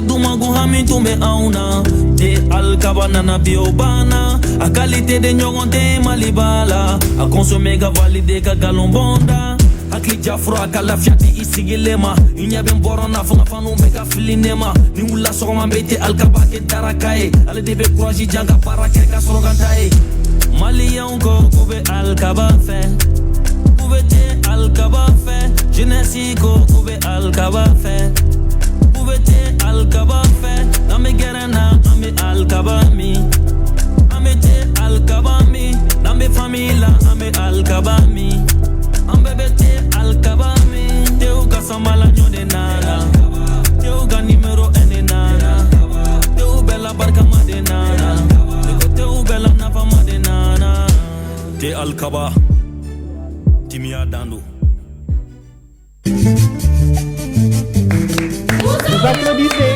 dumagu hami tumbe auna. Te alkaba nana biobana. A qualité de nyogonte malibala. A consommer ga valide ka galombonda. Akli jafro akala fiati isigilema. Inya ben borona fonga fanu mega filinema. Ni ula sogoma bete alkaba ke tarakae. Ale debe courage janga para ke ka sorogantae. Malion ko kube alkaba fe. Kube te alkaba fe. Jeunesse ko kube alkaba fe. Kube te alkaba fe. Name gerana ame alkaba mi. Ame te alkaba mi. Name famila ame alkaba mi. Ambe te alkaba mi. Teu kasamala nyode nana. Teu ga numero ene nana. Teu bella barka made nana. Teu bella nafa made nana. Te alkaba Timia Dando. Vous applaudissez.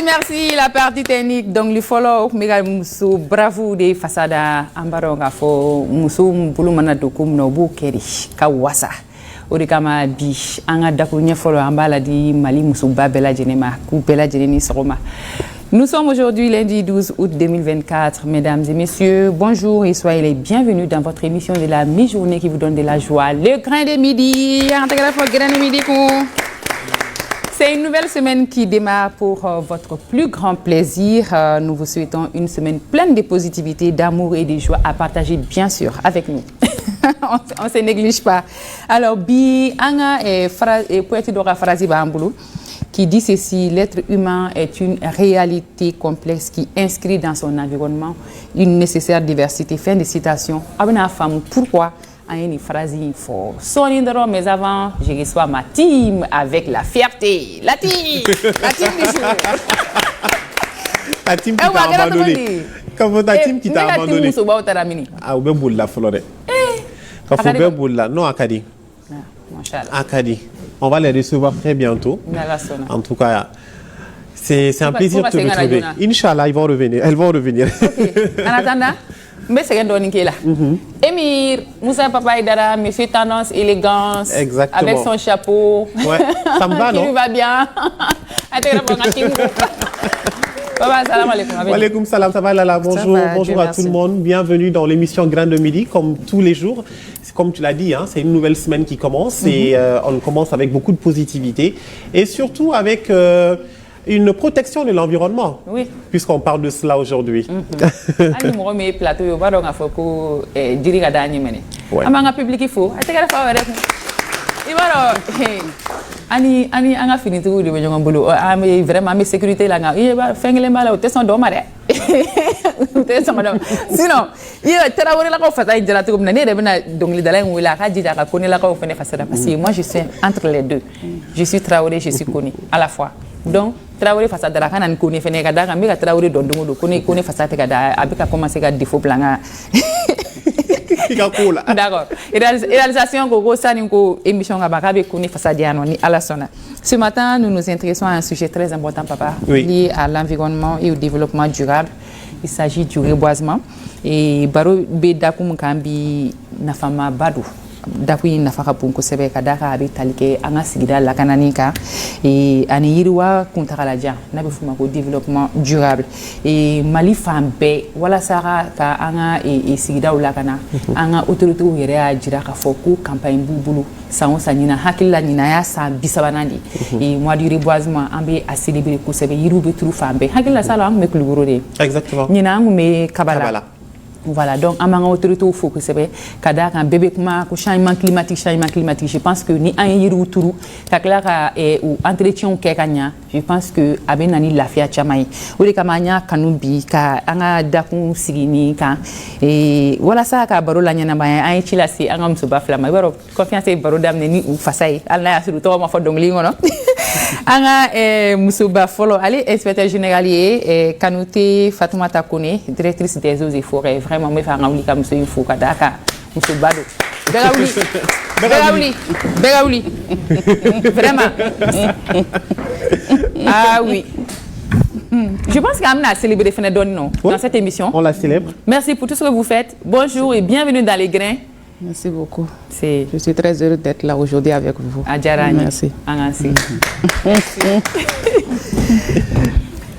Merci, la partie technique. Donc, le follow, Musu, bravo de façada, ambaronga fo, Musu, Bulumana dokum no bukeri, Kawasa. Orikama bi, anga dakunya follow ambala di Mali Musu Babela Genema, Koupela Geneni Soroma. Nous sommes aujourd'hui lundi 12 août 2024. Mesdames et messieurs, bonjour et soyez les bienvenus dans votre émission de la mi-journée qui vous donne de la joie. Le grain de midi. C'est une nouvelle semaine qui démarre pour votre plus grand plaisir. Nous vous souhaitons une semaine pleine de positivité, d'amour et de joie à partager, bien sûr, avec nous. On ne se néglige pas. Alors, Bi Anga et Poète Dora Frazi Bamboulou qui dit ceci: l'être humain est une réalité complexe qui inscrit dans son environnement une nécessaire diversité. Fin de citation. Abena femme, pourquoi? Une phrase info. Sonindro, mais avant, je reçois ma team avec la fierté. La team du jour. Ta team qui t'a abandonné. Comment ta team qui t'a abandonné? Ah, ou bien boule la flore. Quand faut bien boule la, non Akadi. Akadi. On va les recevoir très bientôt. En tout cas, c'est un plaisir de te retrouver. Inch'Allah, ils vont revenir. Elles vont revenir. En attendant, mais c'est là. Émir, Moussa Papa Idara, monsieur Tendance, élégance. Exactement. Avec son chapeau. Ouais, ça me va, non? Qui lui va bien. Salam alaikum. Walaikum salam, ça va Lala. Bonjour, va, bonjour à tout le monde. Bienvenue dans l'émission Grain de Midi, comme tous les jours. Comme tu l'as dit, hein, c'est une nouvelle semaine qui commence et on commence avec beaucoup de positivité et surtout avec une protection de l'environnement. Oui. Puisqu'on parle de cela aujourd'hui. ani anga fini tout de ñongo bulu ami vraiment mes sécurité la nga fengele mala te son do mare te son do sinon Traoré la ko fata jara to na ne de bena dongli dala ngula ka jida ka koni la ko fene fasada parce que moi je suis entre les deux je suis Traoré je suis Koni à la fois donc Traoré fasada la kana Koni fene ka daga mi ka Traoré do do Koni fasata ka da abika commencer ka défaut planga d'accord réalisation gogo sani ko émission ga bakabe Koni fasadiano ni alasona. Ce matin nous nous intéressons à un sujet très important papa lié à l'environnement et au développement durable. Il s'agit du reboisement et baro be dakum kambi na fama badu dakui na faka punko sebe kadaka abi talike anga sigida la kananika et ani yiriwa kuntakalaja na be fuma ko développement durable et Mali fambe wala sara ka anga e sigida la kana anga autorité u yere ajira ka foku campagne bubulu sango sanyina hakilla nyina ya sa bisabanandi et mois du reboisement ambe a célébrer ko sebe yirube turu fambe hakilla sala am mekulugoro de exactement nyina ngume kabala. Voilà, donc à ma autorité il faut que c'est kada kan bébé kuma ko changement climatique je pense que ni an yiru turu takla ou entretien ke kanya je pense que abenani lafia chamai wuri kamanya kanubi ka anga dakun sigini kan et voilà ça ka baro la nyana ba an chila si anga msuba flama baro confiance baro damne ni ou fasai alla ya suru to ma fo dongli ngono anga musuba follow allez inspecteur généralier Kanouté Fatoumata Koné directrice des eaux et forêts vraiment me faire ngawli kam so info kadaka musu bado Begaouli vraiment ah oui je pense qu'on a célébré Fenedon non dans cette émission on la célèbre. Merci pour tout ce que vous faites, bonjour et bienvenue dans les grains. Merci beaucoup. Je suis très heureux d'être là aujourd'hui avec vous. Adjarani. Merci.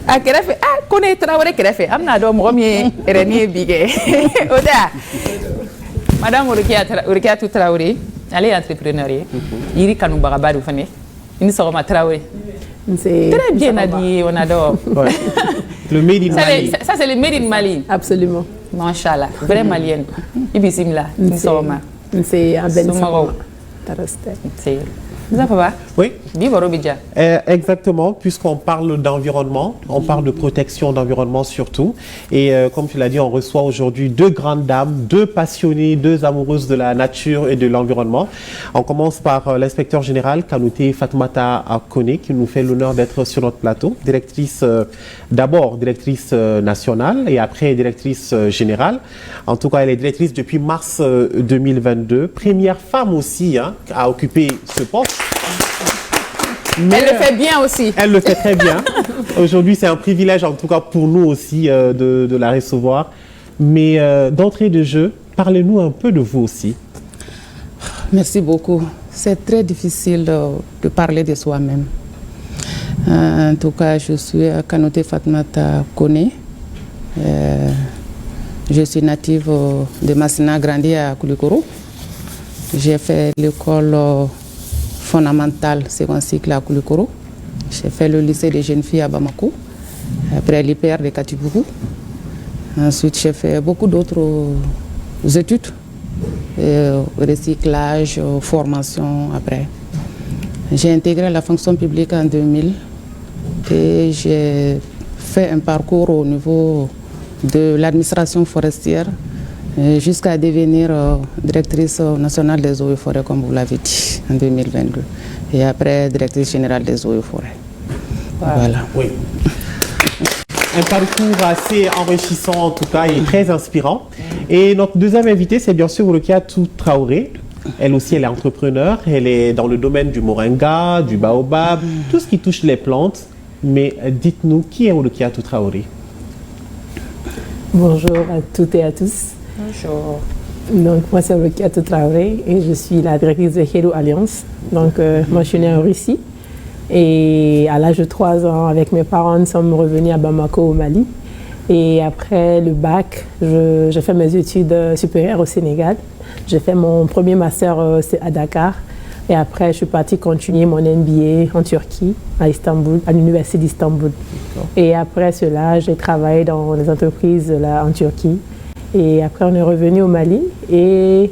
Ah, kerefe. Ah, Kone Traoré kerefe. Amna do mo mi reni bige. Oda. Madame Urikia Traoré, elle est entrepreneur. Iri kanu bagabadu fane. Ini soma Traoré. Très bien dit, on adore. Ouais. Le made in Mali. Ça c'est le made in Mali. Absolument. Machallah, vraie malienne. Ibisimla, ni soma. C'est un bel c'est oui. Vive exactement, puisqu'on parle d'environnement, on parle de protection d'environnement surtout. Et comme tu l'as dit, on reçoit aujourd'hui deux grandes dames, deux passionnées, deux amoureuses de la nature et de l'environnement. On commence par l'inspecteur général Kanouté Fatoumata Koné, qui nous fait l'honneur d'être sur notre plateau. Directrice, d'abord directrice nationale et après directrice générale. En tout cas, elle est directrice depuis mars 2022. Première femme aussi à occuper ce poste. Mais elle le fait bien aussi. Elle le fait très bien. Aujourd'hui, c'est un privilège, en tout cas pour nous aussi, de la recevoir. Mais d'entrée de jeu, parlez-nous un peu de vous aussi. Merci beaucoup. C'est très difficile de parler de soi-même. En tout cas, je suis Kanouté Fatoumata Koné. Je suis native de Massina, grandi à Koulikoro. J'ai fait l'école fondamentale, second cycle à Koulikoro. J'ai fait le lycée des jeunes filles à Bamako, après l'IPR de Katibougou. Ensuite, j'ai fait beaucoup d'autres études, recyclage, formation après. J'ai intégré la fonction publique en 2000 et j'ai fait un parcours au niveau de l'administration forestière jusqu'à devenir directrice nationale des eaux et forêts, comme vous l'avez dit, en 2022. Et après, directrice générale des eaux et forêts. Voilà. Oui. Un parcours assez enrichissant en tout cas et très inspirant. Et notre deuxième invitée, c'est bien sûr Urikia Traoré. Elle aussi, elle est entrepreneur. Elle est dans le domaine du moringa, du baobab, tout ce qui touche les plantes. Mais dites-nous, qui est Urikia Traoré? Bonjour à toutes et à tous. Bonjour. Donc, moi, c'est Urikia Traoré et je suis la directrice de Hello Alliance. Donc, moi, je suis née en Russie. Et à l'âge de 3 ans, avec mes parents, nous sommes revenus à Bamako, au Mali. Et après le bac, j'ai fait mes études supérieures au Sénégal. J'ai fait mon premier master à Dakar. Et après, je suis partie continuer mon MBA en Turquie, à Istanbul, à l'université d'Istanbul. Et après cela, j'ai travaillé dans les entreprises là, en Turquie. Et après, on est revenu au Mali. Et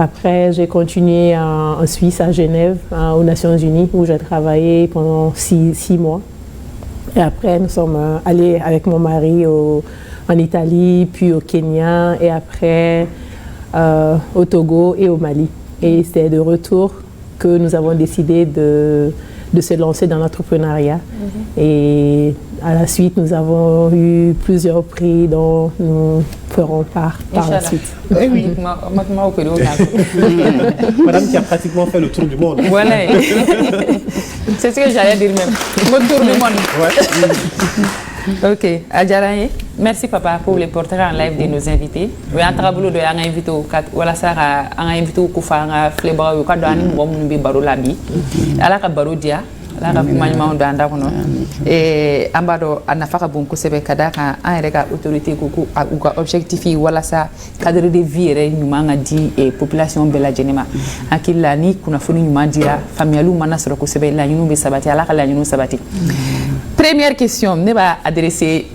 Après, j'ai continué en Suisse, à Genève, aux Nations Unies, où j'ai travaillé pendant 6 mois. Et après, nous sommes allés avec mon mari en Italie, puis au Kenya, et après au Togo et au Mali. Et c'est de retour que nous avons décidé de se lancer dans l'entrepreneuriat. Et à la suite, nous avons eu plusieurs prix dont nous ferons part par la suite. Oui. Madame qui a pratiquement fait le tour du monde. Voilà. C'est ce que j'allais dire même. Le tour du monde. Ouais. Ok. Adjaraye, merci papa pour les portraits en live de nos invités. Oui, en travail de l'anga invité au kat wala sara anga invité au kufa anga flebra au kat dani mom numbi baro labi. Ala ka baro dia. Ala ka kumanyuma ndo anda kono. Et ambado anafaka bon kosebe kadaka an reka autorité ko ko objectif wala sa cadre de vie re nyuma ngadi et population bela jenema. Akilla ni kuna funu nyuma dira famialu mana soro kosebe la nyunu be sabati ala ka la nyunu sabati. Première question, je vais adresser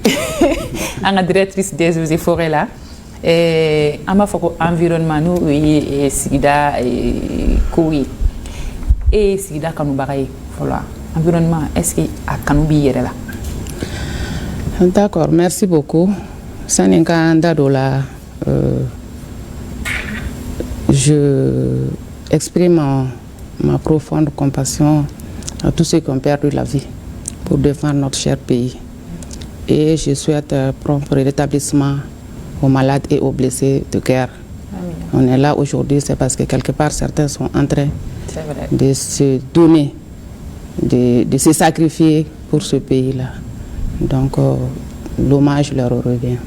à la directrice des eaux et forêts là. On m'a fait environnement nous et sida et koui et sida kanu bagaye voilà environnement est-ce que a kanu bi yere là. D'accord, merci beaucoup. Saninka Ndadola, je exprime ma profonde compassion à tous ceux qui ont perdu la vie pour défendre notre cher pays. Et je souhaite prompt rétablissement aux malades et aux blessés de guerre. Amen. On est là aujourd'hui, c'est parce que quelque part certains sont en train de se donner, de se sacrifier pour ce pays-là. Donc l'hommage leur revient.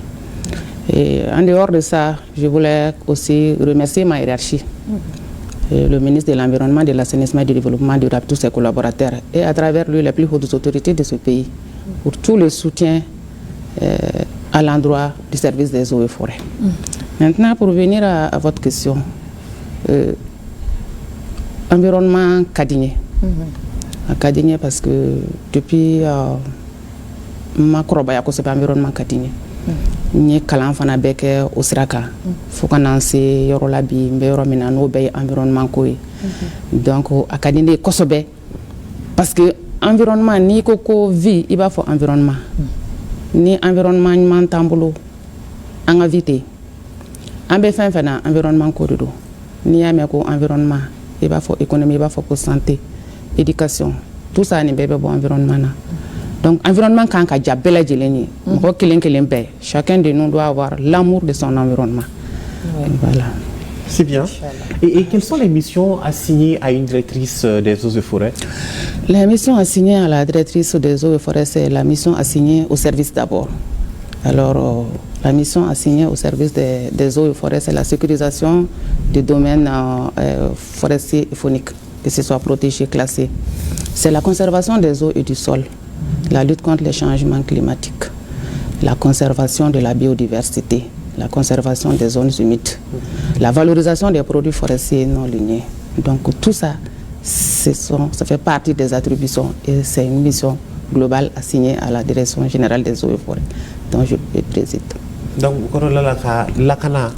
Et en dehors de ça, je voulais aussi remercier ma hiérarchie. Le ministre de l'Environnement, de l'Assainissement et du Développement durable, tous ses collaborateurs, et à travers lui les plus hautes autorités de ce pays, pour tout le soutien à l'endroit du service des eaux et forêts. Maintenant, pour revenir à votre question, environnement Kadigné. À Kadigné, parce que depuis ma Korobayako, c'est pas environnement Kadigné. Ni kalan fana bɛ kɛ o sira kan fo ka na se yɔrɔ la bi n bɛ yɔrɔ min na n'o bɛɛ ye environnement ko ye donc a ka di ne ye kosɛbɛ parce que environnement n'i ko ko vie i b'a fɔ environnement ni environnement ɲuman t'an bolo an ka vie tɛ yen an bɛ fɛn fɛn na environnement ko de don n'i y'a mɛn ko environnement i b'a fɔ économie i b'a fɔ ko santé éducation tout ça nin bɛɛ bɛ bɔ environnement na. Donc, environnement, quand chacun de nous doit avoir l'amour de son environnement. Ouais. Voilà. C'est bien. Et quelles sont les missions assignées à une directrice des eaux et forêts? Les missions assignées à la directrice des eaux et forêts, c'est la mission assignée au service d'abord. Alors, la mission assignée au service des eaux et forêts, c'est la sécurisation du domaine forestier et faunique, que ce soit protégé, classé. C'est la conservation des eaux et du sol. La lutte contre les changements climatiques, la conservation de la biodiversité, la conservation des zones humides, la valorisation des produits forestiers non lignés. Donc tout ça, ça fait partie des attributions et c'est une mission globale assignée à la Direction générale des eaux et forêts dont je préside. Donc, lakana,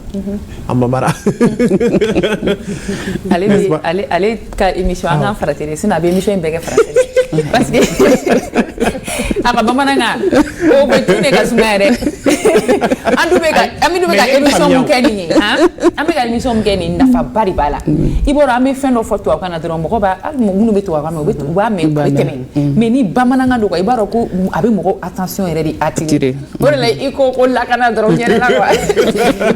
amamara. Allez, émission en fraternité, c'est une émission en fraternité. Parce que aka bamananga o be tune ka sumare andu be ka émission mkeni ambe ka émission mkeni nafa bari bala iboro ame fendo photo akana dro moko ba munu be to akana be ba me teme mais ni bamananga do ko ibaro ko abe moko attention ere di attirer ore la iko ko la kana dro nyere la quoi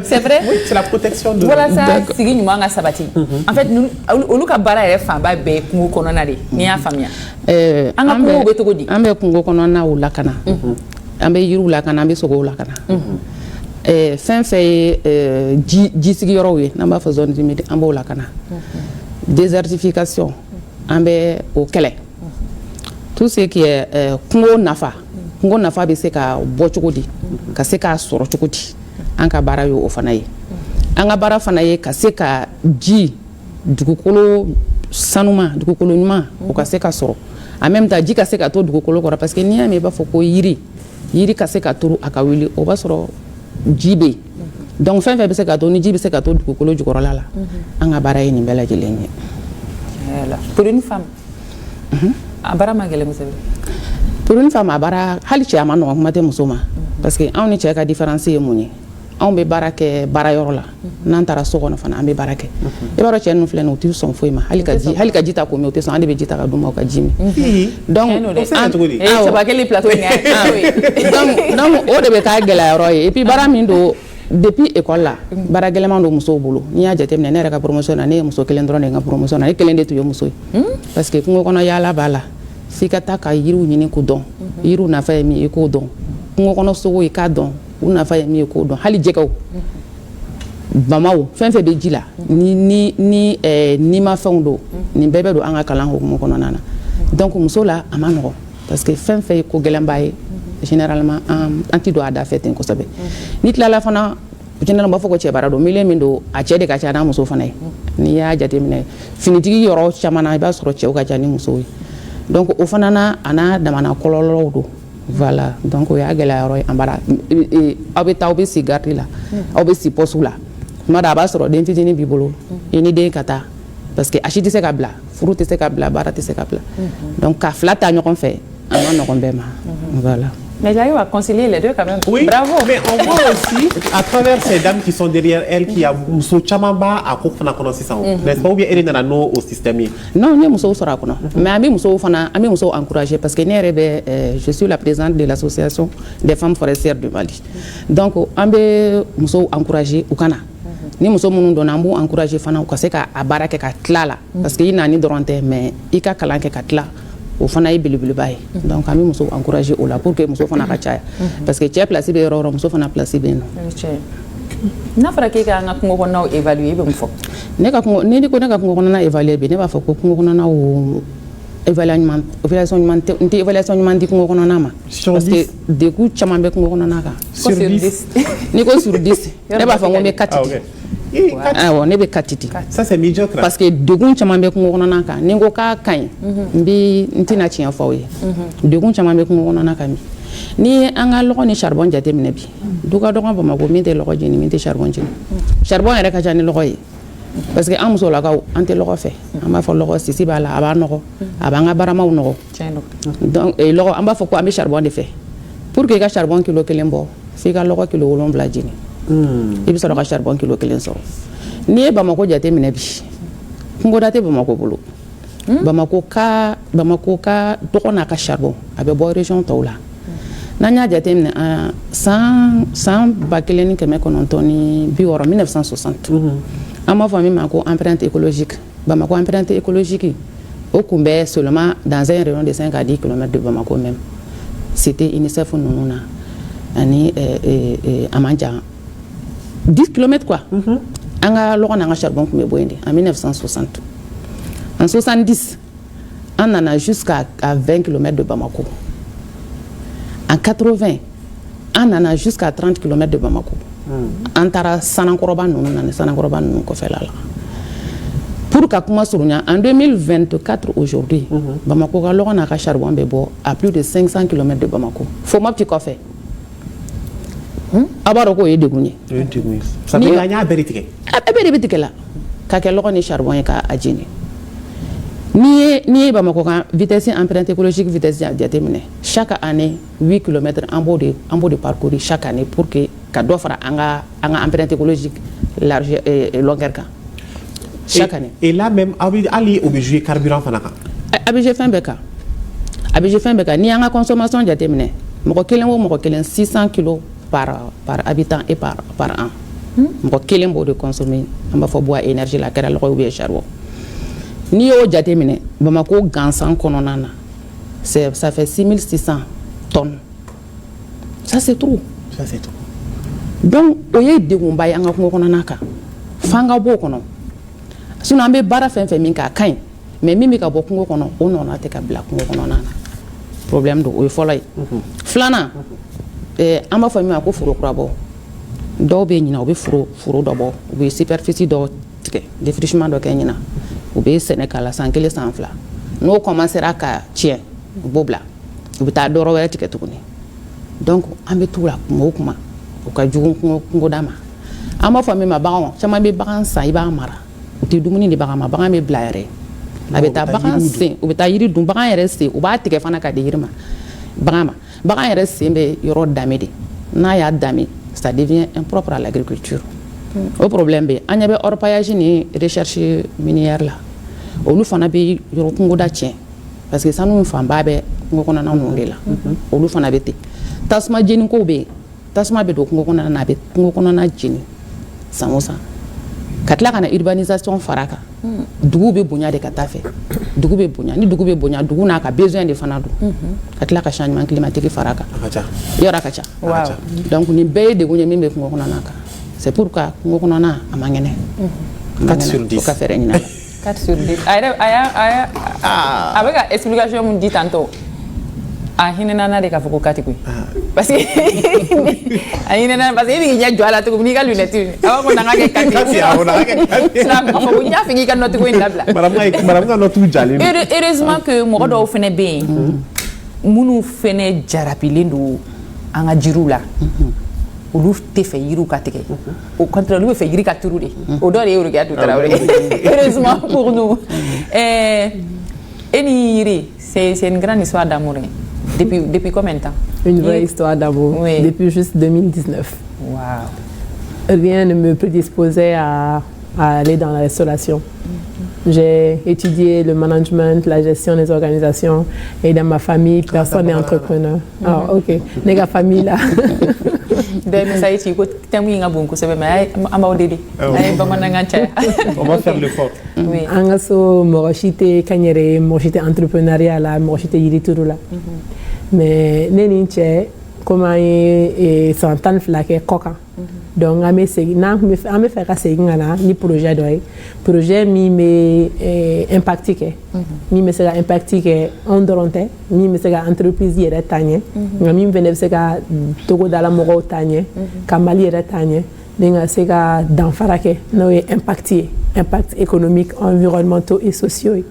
c'est vrai oui, c'est la protection de voilà ça sigi nyuma nga sabati en fait nous oluka bara ere fa ba be kungu kono na de ni ya famia ambe kungo kono na u lakana ambe yiru lakana ambe sogo lakana fin fait ji sigi yoro we namba fa zone humide ambe lakana désertification ambe au kele tout ce qui est kungo nafa be se ka bo chogodi ka se ka soro chogodi anka bara yo ofanaye anga bara fanaye ka se ka ji dugukolo sanuma dugukolo nyuma o ka se ka soro en même temps ji ka se ka to dugukolo kora parce que ni ya me ba fo ko yiri ka se ka turu aka wili o ba soro jibe donc fɛn fɛn bɛ se ka to ni ji bɛ se ka to dugukolo jukɔrɔla la an ka baara ye nin bɛɛ lajɛlen ye. Pour une femme a baara ma gɛlɛn kosɛbɛ. Pour une femme a baara hali cɛ a ma nɔgɔn kuma tɛ muso ma parce que anw ni cɛ ka différence ye mun ye anw bɛ baara kɛ baarayɔrɔ la n'an taara so kɔnɔ fana an bɛ baara kɛ i b'a dɔn cɛ ninnu filɛ nin u tɛ sɔn foyi ma hali ka ji ta ko min u tɛ sɔn an de bɛ ji ta ka d'u ma u ka ji min donc o de bɛ k'a gɛlɛyayɔrɔ ye et puis baara min don depuis école la baara gɛlɛman don musow bolo n'i y'a jateminɛ ne yɛrɛ ka promotion na ne ye muso kelen dɔrɔn de n ka promotion na ne kelen de tun ye muso ye parce que kungo kɔnɔ yaala b'a la f'i ka taa ka yiriw ɲini k'u dɔn yiriw nafa ye min ye i k'o dɔn kungo kɔnɔ sogo i k'a dɔn u nafa ye min ye k'o dɔn hali jɛgɛw bamaw fɛn fɛn bɛ ji la ni ma fɛnw don nin bɛɛ bɛ don an ka kalan hukumu kɔnɔna na donc muso la a ma nɔgɔn parce que fɛn fɛn ye ko gɛlɛnba ye généralement an ti don a da fɛ ten kosɛbɛ ni tilala fana généralement b'a fɔ ko cɛ baara don milieu min don a cɛ de ka ca n'a muso fana ye n'i y'a jateminɛ finitigi yɔrɔ caman na i b'a sɔrɔ cɛw ka ca ni musow ye donc o fana na a n'a damana kɔlɔlɔw don voilà donc o y'a gɛlɛyayɔrɔ ye an bara aw bɛ taa aw bɛ si garidi la aw bɛ si poste la tuma dɔ a b'a sɔrɔ den fitinin b'i bolo i ni den ka taa parce que a si tɛ se ka bila furu tɛ se ka bila baara tɛ se ka bila donc ka fila ta ɲɔgɔn fɛ a ma nɔgɔn bɛɛ ma voilà. Mais j'arrive à concilier les deux quand même. Oui, bravo. Mais on voit aussi, à travers ces dames qui sont derrière elle, qui a muso chamamba à quoi fana kono sisan. N'est-ce pas ou bien elle nana no au système. Non, ne muso sera kono. Mais ami muso fana, ami muso encouragé parce que ne rebe, je suis la présidente de l'association des femmes forestières du Mali. Donc ambe muso encouragé ou kana. Ni muso minnu donna an b'u encouragé fana u ka se ka a baara kɛ ka tila la parce que i nani dɔrɔn tɛ mais i ka kalan kɛ ka tila o fana ye belebeleba ye donc an bɛ muso encouragé o la pour que muso fana ka caya parce que cɛ place bɛ yɔrɔ o yɔrɔ muso fana place bɛ yen nɔ. n'a fɔra k'e ka an ka kungo kɔnɔnaw évaluer i bɛ mun fɔ. ni ko ne ka kungo kɔnɔna évaluer bi ne b'a fɔ ko kungo kɔnɔnaw évaluation ɲuman tɛ n tɛ évaluation ɲuman di kungo kɔnɔna ma parce que degun caman bɛ kungo kɔnɔna kan. Sur 10 ni ko sur 10 ne b'a fɔ n ko n bɛ 4 di. Awɔ ne bɛ 4 di. Ça c'est médiocre. parce que degun caman bɛ kungo kɔnɔna kan ni n ko k'a ka ɲi n tɛna tiɲɛ fɔ aw ye degun caman bɛ kungo kɔnɔna kan bi ni an ka lɔgɔ ni charbon jateminɛ bi du ka dɔgɔ Bamakɔ min tɛ lɔgɔ jeni min tɛ charbon jeni charbon yɛrɛ ka ca ni lɔgɔ ye parce que an musolakaw an tɛ lɔgɔ fɛ an b'a fɔ lɔgɔ sisi b'a la a b'a nɔgɔ a b'an ka baramaw nɔgɔ donc lɔgɔ an b'a fɔ ko an bɛ charbon de fɛ pour que i ka charbon kilo 1 bɔ f'i ka lɔgɔ kilo 7 jeni i bɛ sɔrɔ ka charbon kilo 1 sɔrɔ n'i ye Bamakɔ jateminɛ bi kungoda tɛ Bamakɔ bolo Bamakɔ ka dɔgɔ n'a ka charbon a bɛ bɔ région tɔw la n'an y'a jateminɛ san 1960 an b'a fɔ min ma ko empreinte écologique Bamakɔ empreinte écologique o tun bɛ seulement dans un rayon de 5 à 10 km de Bamakɔ même c'était UNICEF ninnu na ani a man jan 10 km quoi an ka lɔgɔ n'an ka charbon tun bɛ bɔ yen de en 1960 en 70 an nana jusqu'à 20 km de Bamako en 80 an nana jusqu'à 30 km de Bamako an taara sanakɔrɔba ninnu na ni sanakɔrɔba ninnu kɔfɛla la pour ka kuma surunya en 2024 aujourd'hui Bamako ka lɔgɔ n'a ka charbon bɛ bɔ à plus de 500 km de Bamako fo Mopti kɔfɛ a b'a dɔn k'o ye degun ye ça veut dire an y'a bɛɛ de tigɛ a bɛɛ de bɛ tigɛ la ka kɛ lɔgɔ ni charbon ye k'a jeni n'i ye Bamakɔ kan vitesse empreinte écologique vitesse jateminɛ chaque année 8 km an b'o de parcourir chaque année pour que ka dɔ fara an ka empreinte écologique large longueur kan chaque année. Et là même ali o bɛ jouer carburant fana kan. A bɛ jouer fɛn bɛɛ kan n'i y'an ka consommation jateminɛ mɔgɔ kelen o mɔgɔ kelen 600 kg par habitant et par an mɔgɔ kelen b'o de consommer an b'a fɔ bois énergie la kɛra lɔgɔ ou bien charbon. N'i y'o jateminɛ Bamakɔ gansan kɔnɔna na ça fait 6600 tonnes ça c'est trop donc o ye degunba ye an ka kungo kɔnɔna kan f'an ka bɔ o kɔnɔ sinon an bɛ baara fɛn fɛn min kɛ a ka ɲi mais min bɛ ka bɔ kungo kɔnɔ o nɔna tɛ ka bila kungo kɔnɔna na problème don o ye fɔlɔ ye filanan an b'a fɔ min ma ko foro kurabɔ dɔw bɛ ɲina u bɛ foro dɔ bɔ u bɛ superficie dɔ tigɛ défrichement dɔ kɛ ɲina u bɛ sɛnɛ k'a la san 1 san 2 n'o commencera ka tiɲɛ u b'o bila u bɛ taa dɔrɔ wɛrɛ tigɛ tuguni donc an bɛ t'u la kuma o kuma u ka jugu kungoda ma Ama fo me ma bagan chama be bagan sa iba mara ti dumuni ni bagan ma bagan me bla yɛrɛ a bɛ taa bagan sen u bɛ taa yiri dun bagan yɛrɛ sen u b'a tigɛ fana ka di yiri ma bagan ma bagan yɛrɛ sen bɛ yɔrɔ dame de n'a y'a dame ça devient impropre à l'agriculture o problème bɛ an ɲɛ bɛ orpaillage ni recherche minière la olu fana bɛ yɔrɔ kungoda tiɲɛ parce que sanu fanba bɛ kungo kɔnɔna ninnu de la olu fana bɛ ten tasuma jeni ko bɛ yen tasuma bɛ don kungo kɔnɔna na a bɛ kungo kɔnɔna jeni san o san ka tila ka na urbanisation fara kan dugu bɛ bonya de ka taa fɛ dugu bɛ bonya ni dugu bɛ bonya dugu n'a ka besoin de fana don ka tila ka changement climatique fara kan yɔrɔ ka ca donc nin bɛɛ ye degun ye min bɛ kungo kɔnɔna kan c'est pourquoi kungo kɔnɔna a man kɛnɛ 4 sur 10 o ka fɛɛrɛ ɲini a la 4 sur 10 a bɛ ka explication mun di tantôt a hinɛna de k'a fɔ ko 4 koyi parce que a hinɛna parce que i b'i ɲɛ jɔ a la cogo min n'i ka lunette a b'a fɔ na n ka kɛ 4 ye sinon a b'a fɔ ko n y'a fɛ k'i ka note ko in dabila madame ka note jalen don heureusement que mɔgɔ dɔw fɛnɛ bɛ yen minnu fɛnɛ jarabilen don an ka jiriw la olu tɛ fɛ yiriw ka tigɛ au contraire olu bɛ fɛ yiri ka turu de o dɔ de ye Ouregeatou Traoré heureusement pour nous et ni yiri c'est une grande histoire d'amour depuis combien de temps? Une vraie histoire d'amour depuis juste 2019. Wow. Rien ne me prédisposait à aller dans la restauration. J'ai étudié le management, la gestion des organisations et dans ma famille, personne n'est entrepreneur. Ah, ok. Dans ma famille là. On va faire l'effort. Angaso morachite kanyere morachite entrepreneuriat la morachite yirituru la. Mais neninche comment est santan flake koka. Donc ame segi na ame faire ka segi ngana ni projet mi me impacté ke mi me sega impacté ke ondoronte mi me sega entreprise yere tanye ngami vene sega togo dala mogo tanye kamali yere tanye ninga sega danfara ke no impact économique environnementaux et sociaux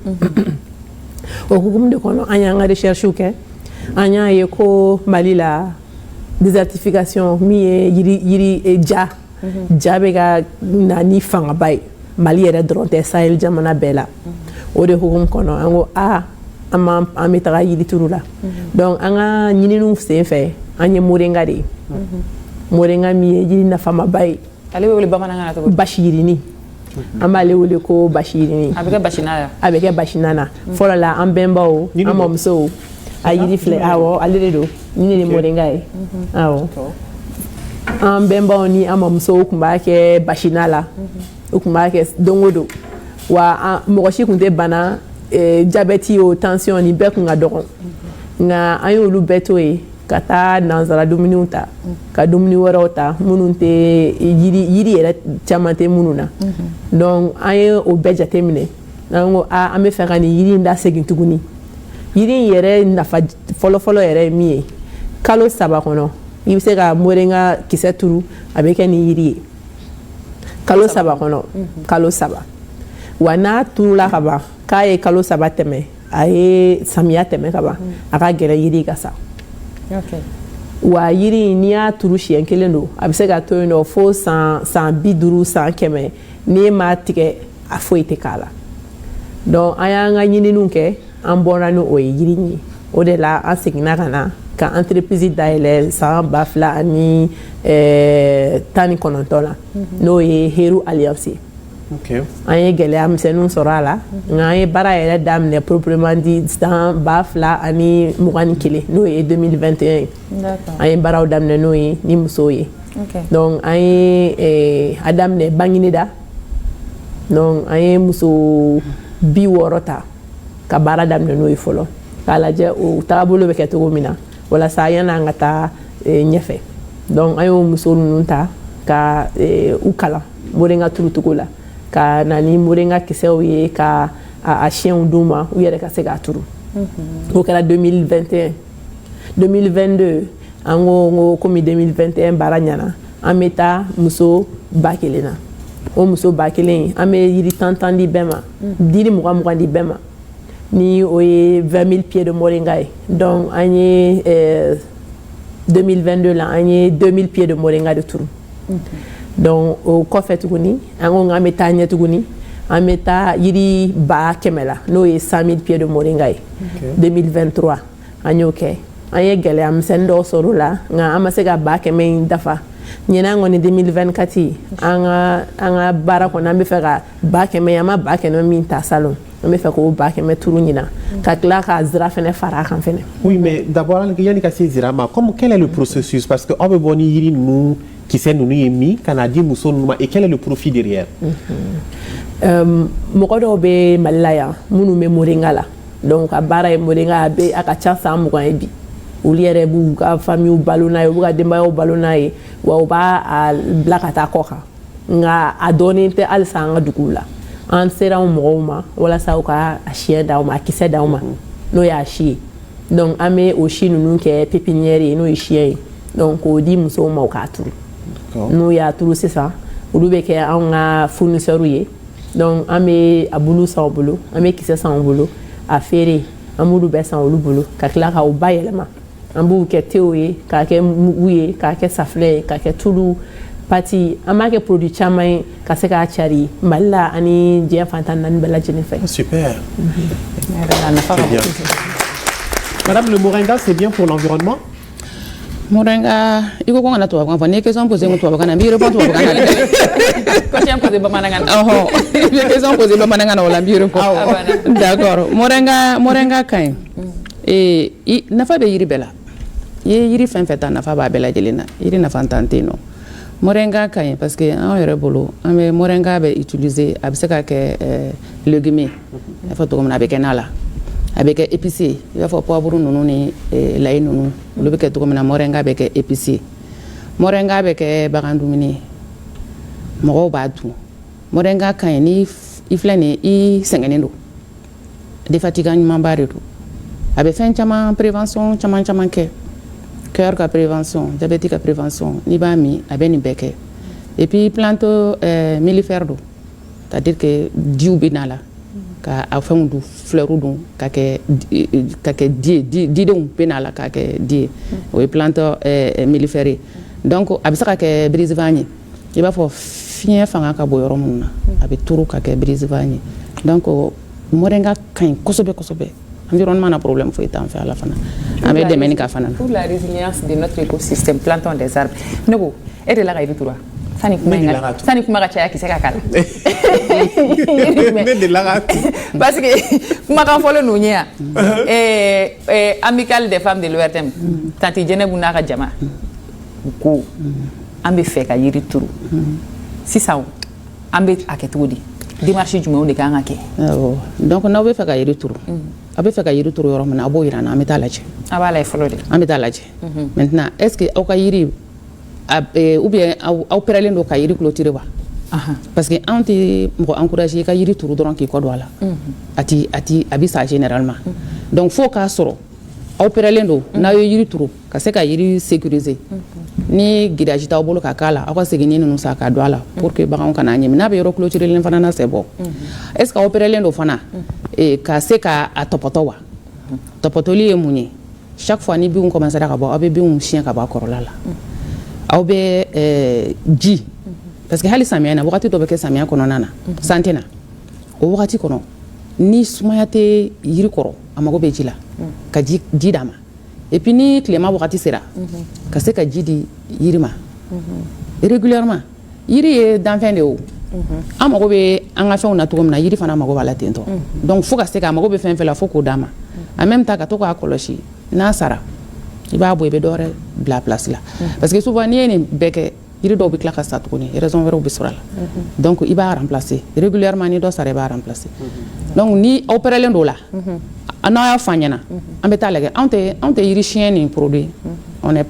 au groupe de kono anya nga recherche ke anya yeko mali la désertification mi yiri ja be ga nani fanga bay mali yɛrɛ dɔrɔn tɛ Sahel jamana bɛɛ la o de hukum kɔnɔ an ko an bɛ taga yirituru la donc an ka ɲininiw sen fɛ an ye moringa de ye moringa min ye yiri nafamaba ye ale bɛ wele bamanankan na cogo di basi yirini an b'ale wele ko basi yirini a bɛ kɛ basina a bɛ kɛ basina na fɔlɔ la an bɛnbaw an mɔmusow a yiri filɛ awɔ ale de don ni de ye moringa ye awɔ an bɛnbaw ni an mɔmusow tun b'a kɛ basina la o tun b'a kɛ don o don wa mɔgɔ si tun tɛ bana diabète o tension ni bɛɛ tun ka dɔgɔ nka an y'olu bɛɛ to yen ka taa nansara dumuniw ta ka dumuni wɛrɛw ta minnu tɛ yiri yɛrɛ caman tɛ minnu na donc an ye o bɛɛ jateminɛ an ko an bɛ fɛ ka nin yiri in da segin tuguni yiri in yɛrɛ nafa fɔlɔfɔlɔ yɛrɛ ye min ye kalo 3 kɔnɔ i bɛ se ka moringa kisɛ turu a bɛ kɛ nin yiri ye kalo 3 kɔnɔ kalo 3 wa n'a turula ka ban k'a ye kalo 3 tɛmɛ a ye samiya tɛmɛ ka ban a ka gɛrɛ yiri ka sa wa yiri n'i y'a turu siɲɛ 1 don a bɛ se ka to yen nɔ fo san 50 san 100 n'i m'a tigɛ a foyi tɛ k'a la donc an y'an ka ɲininiw kɛ an bɔra ni o ye yiri in ye o de la an seginna ka na ka entreprise dayɛlɛ san 2019 la n'o ye Heru Alliance ye an ye gɛlɛya misɛnninw sɔrɔ a la nka an ye baara yɛrɛ daminɛ proprement dit san 2021 n'o ye 2021 ye an ye baaraw daminɛ n'o ye ni musow ye donc an ye a daminɛ Bangineda donc an ye muso 60 ta ka baara daminɛ n'o ye fɔlɔ k'a lajɛ o taabolo bɛ kɛ cogo min na walasa yan'an ka taa ɲɛfɛ donc an y'o muso ninnu ta ka u kalan moringa turucogo la ka na ni moringa kisɛw ye ka a siɲɛw d'u ma u yɛrɛ ka se k'a turu o kɛra 2021 2022 an ko komi 2021 baara ɲɛna an bɛ taa muso 1000 na o muso 1000 an bɛ yiri 10 di bɛɛ ma yiri 20 di bɛɛ ma ni o ye 20 000 pieds de moringa ye donc an ye 2022 la an ye 2000 pieds de moringa de turu donc au kɔfɛ tuguni an ko an bɛ taa ɲɛ tuguni an bɛ taa yiri ba 100 la n'o ye 100 000 pieds de moringa ye 2023 an y'o kɛ an ye gɛlɛya misɛnnin dɔw sɔrɔ o la nka an ma se ka ba 100 in dafa ɲinan kɔni 2024 an ka baara kɔnɔ an bɛ fɛ ka ba 100 an ma ba 100 min ta salon on bɛ fɛ k'o ba 100 turu ɲinan ka tila ka zira fɛnɛ fara a kan fɛnɛ. Oui, mais d'abord yanni ka se zira ma quel est le processus parce que aw bɛ bɔ ni yiri ninnu kisɛ ninnu ye min ka na di muso ninnu ma et quel est le profit derrière? Mɔgɔ dɔw bɛ Mali la yan minnu bɛ moringa la donc a baara ye moringa a ka ca san 20 ye bi olu yɛrɛ b'u ka famille balo n'a ye u b'u ka denbayaw balo n'a ye wa u b'a bila ka taa kɔ kan nka a dɔɔnin tɛ halisa an ka duguw la an sera anw mɔgɔw ma walasa u ka a siɲɛ d'aw ma a kisɛ d'aw ma n'o y'a si ye donc an bɛ o si ninnu kɛ pépinière ye n'o ye siɲɛ ye donc k'o di musow ma u k'a turu n'u y'a turu sisan olu bɛ kɛ anw ka fournisseurs ye donc an bɛ a bulu san u bolo an bɛ kisɛ san u bolo a feere an b'olu bɛɛ san olu bolo ka tila k'o bayɛlɛma an b'u kɛ tew ye k'a kɛ mugu ye k'a kɛ safunɛ ye k'a kɛ tulu pati an b'a kɛ produit caman ye ka se k'a cari Mali la ani diɲɛ fantan naani bɛɛ lajɛlen fɛ. Super. Madame, le moringa c'est bien pour l'environnement? Moringa, il faut qu'on a tout à faire. Ni question posée, on doit faire. Mais répondre à la question posée, pas manangan. Oh, les questions posées, pas manangan. On l'a bien répondu. D'accord. Moringa, quand et nafa be yiri bela. Yiri fɛn fɛn ta nafa b'a bɛɛ lajɛlen na. Yiri nafa tan tɛ yen nɔ. Moringa ka ɲi parce que an yɛrɛ bolo an bɛ moringa bɛ utiliser a bɛ se ka kɛ légume i n'a fɔ cogo min na a bɛ kɛ na la a bɛ kɛ épicé i b'a fɔ poivre ninnu ni layi ninnu olu bɛ kɛ cogo min na moringa bɛ kɛ épicé moringa bɛ kɛ bagan dumuni ye mɔgɔw b'a dun moringa ka ɲi ni i filɛ nin ye i sɛgɛnnen don défatigant ɲumanba de don a bɛ fɛn caman prévention caman kɛ. Cœur ka prévention, diabète ka prévention, ni b'a mi a bɛ nin bɛɛ kɛ. Et puis plante mellifère do, c'est-à-dire que diw bɛ n'a la, ka a fɛnw dun, fleurs dun, ka kɛ didenw bɛ n'a la ka kɛ di ye. O ye plante mellifère ye. Donc a bɛ se ka kɛ brise-vent ye. I b'a fɔ fiɲɛ fanga ka bon yɔrɔ minnu na, a bɛ turu ka kɛ brise-vent ye. Donc moringa ka ɲi kosɛbɛ kosɛbɛ. Environnement n'a problème faut étant fait à la fin. Pour la résilience de notre écosystème, plantons des arbres. Nego, et de la raison toi. Sani kuma ka caya kisɛ ka kala. Parce que kuma kan fɔlen no ɲɛ yan. Amicale des femmes de l'ORTM. Tanti Jɛnɛbu n'a ka jama. Ko an bɛ fɛ ka yiri turu. Sisan an bɛ a kɛ cogo di? Démarche jumɛnw de kan ka kɛ? Donc n'aw bɛ fɛ ka yiri turu. A bɛ fɛ ka yiri turu yɔrɔ min na a b'o yira an na an bɛ taa lajɛ. A b'a lajɛ fɔlɔ de. An bɛ taa lajɛ. Maintenant est-ce que aw ka yiri ou bien aw pɛrɛlen don ka yiri clôturer wa? Parce que an tɛ mɔgɔ encourager i ka yiri turu dɔrɔn k'i kɔ don a la. A bɛ sa généralement. Donc fo k'a sɔrɔ aw pɛrɛlen don n'aw ye yiri turu ka se ka yiri sécuriser. Ni guidage t'aw bolo ka k'a la aw ka segin ninnu san ka don a la pour que baganw kana ɲɛmi n'a bɛ yɔrɔ clôturelen fana na c'est bon. Est-ce que aw pɛrɛlen don fana ka se ka a tɔpɔtɔ wa? Tɔpɔtɔli ye mun ye? Chaque fois ni binw commencera ka bɔ aw bɛ binw siɲɛ ka bɔ a kɔrɔla la. Aw bɛ ji parce que hali samiya na wagati dɔ bɛ kɛ samiya kɔnɔna na san tɛ na o wagati kɔnɔ ni sumaya tɛ yiri kɔrɔ a mago bɛ ji la ka ji d'a ma et puis ni tilema wagati sera ka se ka ji di yiri ma régulièrement yiri ye danfɛn de ye o an mago bɛ an ka fɛnw na cogo min na yiri fana mago b'a la ten tɔ donc fo ka se k'a mago bɛ fɛn fɛn la fo k'o d'a ma en même temps ka to k'a kɔlɔsi n'a sara i b'a bɔ i bɛ dɔ wɛrɛ bila place la parce que souvent n'i ye nin bɛɛ kɛ yiri dɔw bɛ tila ka sa tuguni raison wɛrɛw bɛ sɔrɔ a la donc i b'a remplacer régulièrement ni dɔ sara i b'a remplacer donc ni aw pɛrɛlen don o la n'a y'a fɔ an ɲɛna an bɛ taa lajɛ anw tɛ yiri siɲɛ nin produit on ne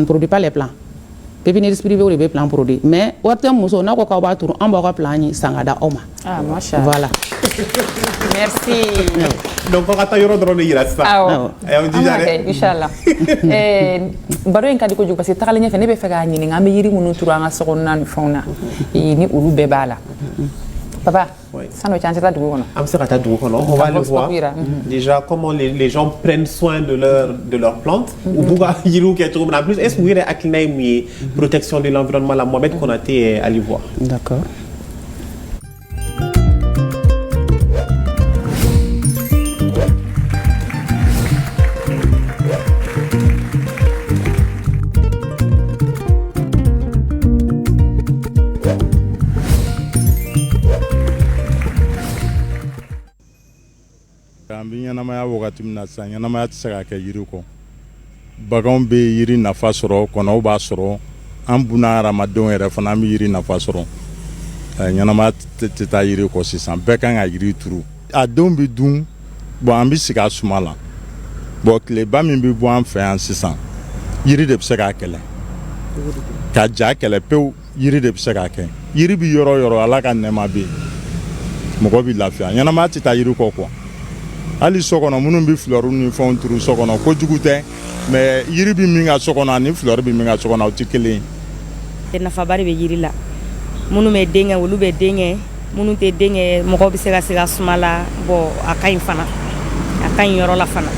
produit pas les plants pépiniériste privé de bɛ plan produit mais ORTM muso n'a ko k'aw b'a turu an b'aw ka plan ɲi san ka da aw ma. Ah machallah. Voilà. Merci. Donc on va taa yɔrɔ dɔrɔn de yira sisan. Awɔ. An b'a kɛ inchallah. Baro in ka di kojugu parce que tagalen ɲɛfɛ ne bɛ fɛ k'a ɲininka an bɛ yiri minnu turu an ka sokɔnɔna ni fɛnw na ni olu bɛɛ b'a la. Papa. Oui. On va le voir. Déjà, comment les gens prennent soin de leurs plantes. En plus, est-ce que vous avez une protection de l'environnement, la Mohamed Konaté est allé voir. D'accord. ɲɛnamaya wagati min na sisan ɲɛnamaya tɛ se ka kɛ yiri kɔ baganw bɛ yiri nafa sɔrɔ kɔnɔw b'a sɔrɔ an buna hadamadenw yɛrɛ fana an bɛ yiri nafa sɔrɔ ɲɛnamaya tɛ taa yiri kɔ sisan bɛɛ kan ka yiri turu a denw bɛ dun an bɛ sigi a suma la tileba min bɛ bɔ an fɛ yan sisan yiri de bɛ se k'a kɛlɛ ka ja kɛlɛ pewu yiri de bɛ se k'a kɛ yiri bɛ yɔrɔ o yɔrɔ ala ka nɛɛma bɛ yen mɔgɔ bɛ lafiya ɲɛnamaya tɛ taa yiri kɔ quoi. Ali so kɔnɔ minnu bɛ fleur ni fɛnw turu so kɔnɔ kojugu tɛ mais yiri bɛ min ka so kɔnɔ ani fleur bɛ min ka so kɔnɔ o tɛ kelen ye. Nafaba de bɛ yiri la minnu bɛ den kɛ olu bɛ den kɛ minnu tɛ den kɛ mɔgɔ bɛ se ka sigi a suma la bon a ka ɲi fana a ka ɲi yɔrɔ la fana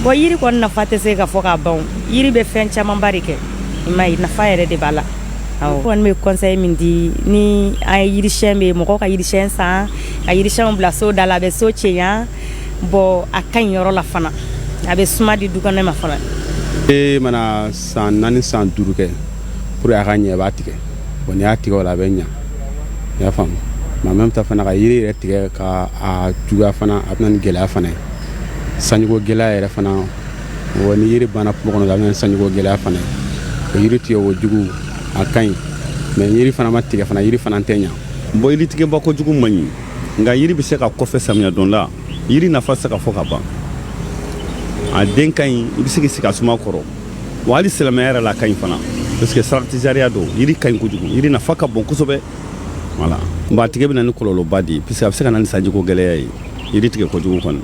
bon yiri kɔni nafa tɛ se ka fɔ ka ban yiri bɛ fɛn camanba de kɛ i m'a ye nafa yɛrɛ de b'a la. awɔ kɔni bɛ conseil min di ni an ye yirisiyɛn bɛ mɔgɔw ka yirisiyɛn san ka yirisiyɛnw bila so da la a bɛ so cɛɲa. Bon a ka ɲi yɔrɔ la fana a bɛ suma di du kɔnɔ ma fana mana san 4 san 5 kɛ pour a ka ɲɛ a b'a tigɛ bon n'i y'a tigɛ o la a bɛ ɲɛ i y'a faamu mais en même temps fana ka yiri yɛrɛ tigɛ ka a juguya fana a bɛ na ni gɛlɛya fana ye sanjiko gɛlɛya yɛrɛ fana ni yiri banna kungo kɔnɔ a bɛ na ni sanjiko gɛlɛya fana ye o yiri tigɛ o jugu a ka ɲi mais yiri fana ma tigɛ fana yiri fana tɛ ɲɛ bon yiri tigɛ ba kojugu man ɲi nka yiri bɛ se ka kɔfɛ samiya don la yiri nafa se ka fɔ ka ban a den ka ɲi i bɛ se k'i sigi a suma kɔrɔ wa hali silamɛya yɛrɛ la a ka ɲi fana parce que saratizariya don yiri ka ɲi kojugu yiri nafa ka bon kosɛbɛ voilà bon a tigɛ bɛ na ni kɔlɔlɔba de ye puisque a bɛ se ka na ni sanjiko gɛlɛya ye yiri tigɛ kojugu kɔni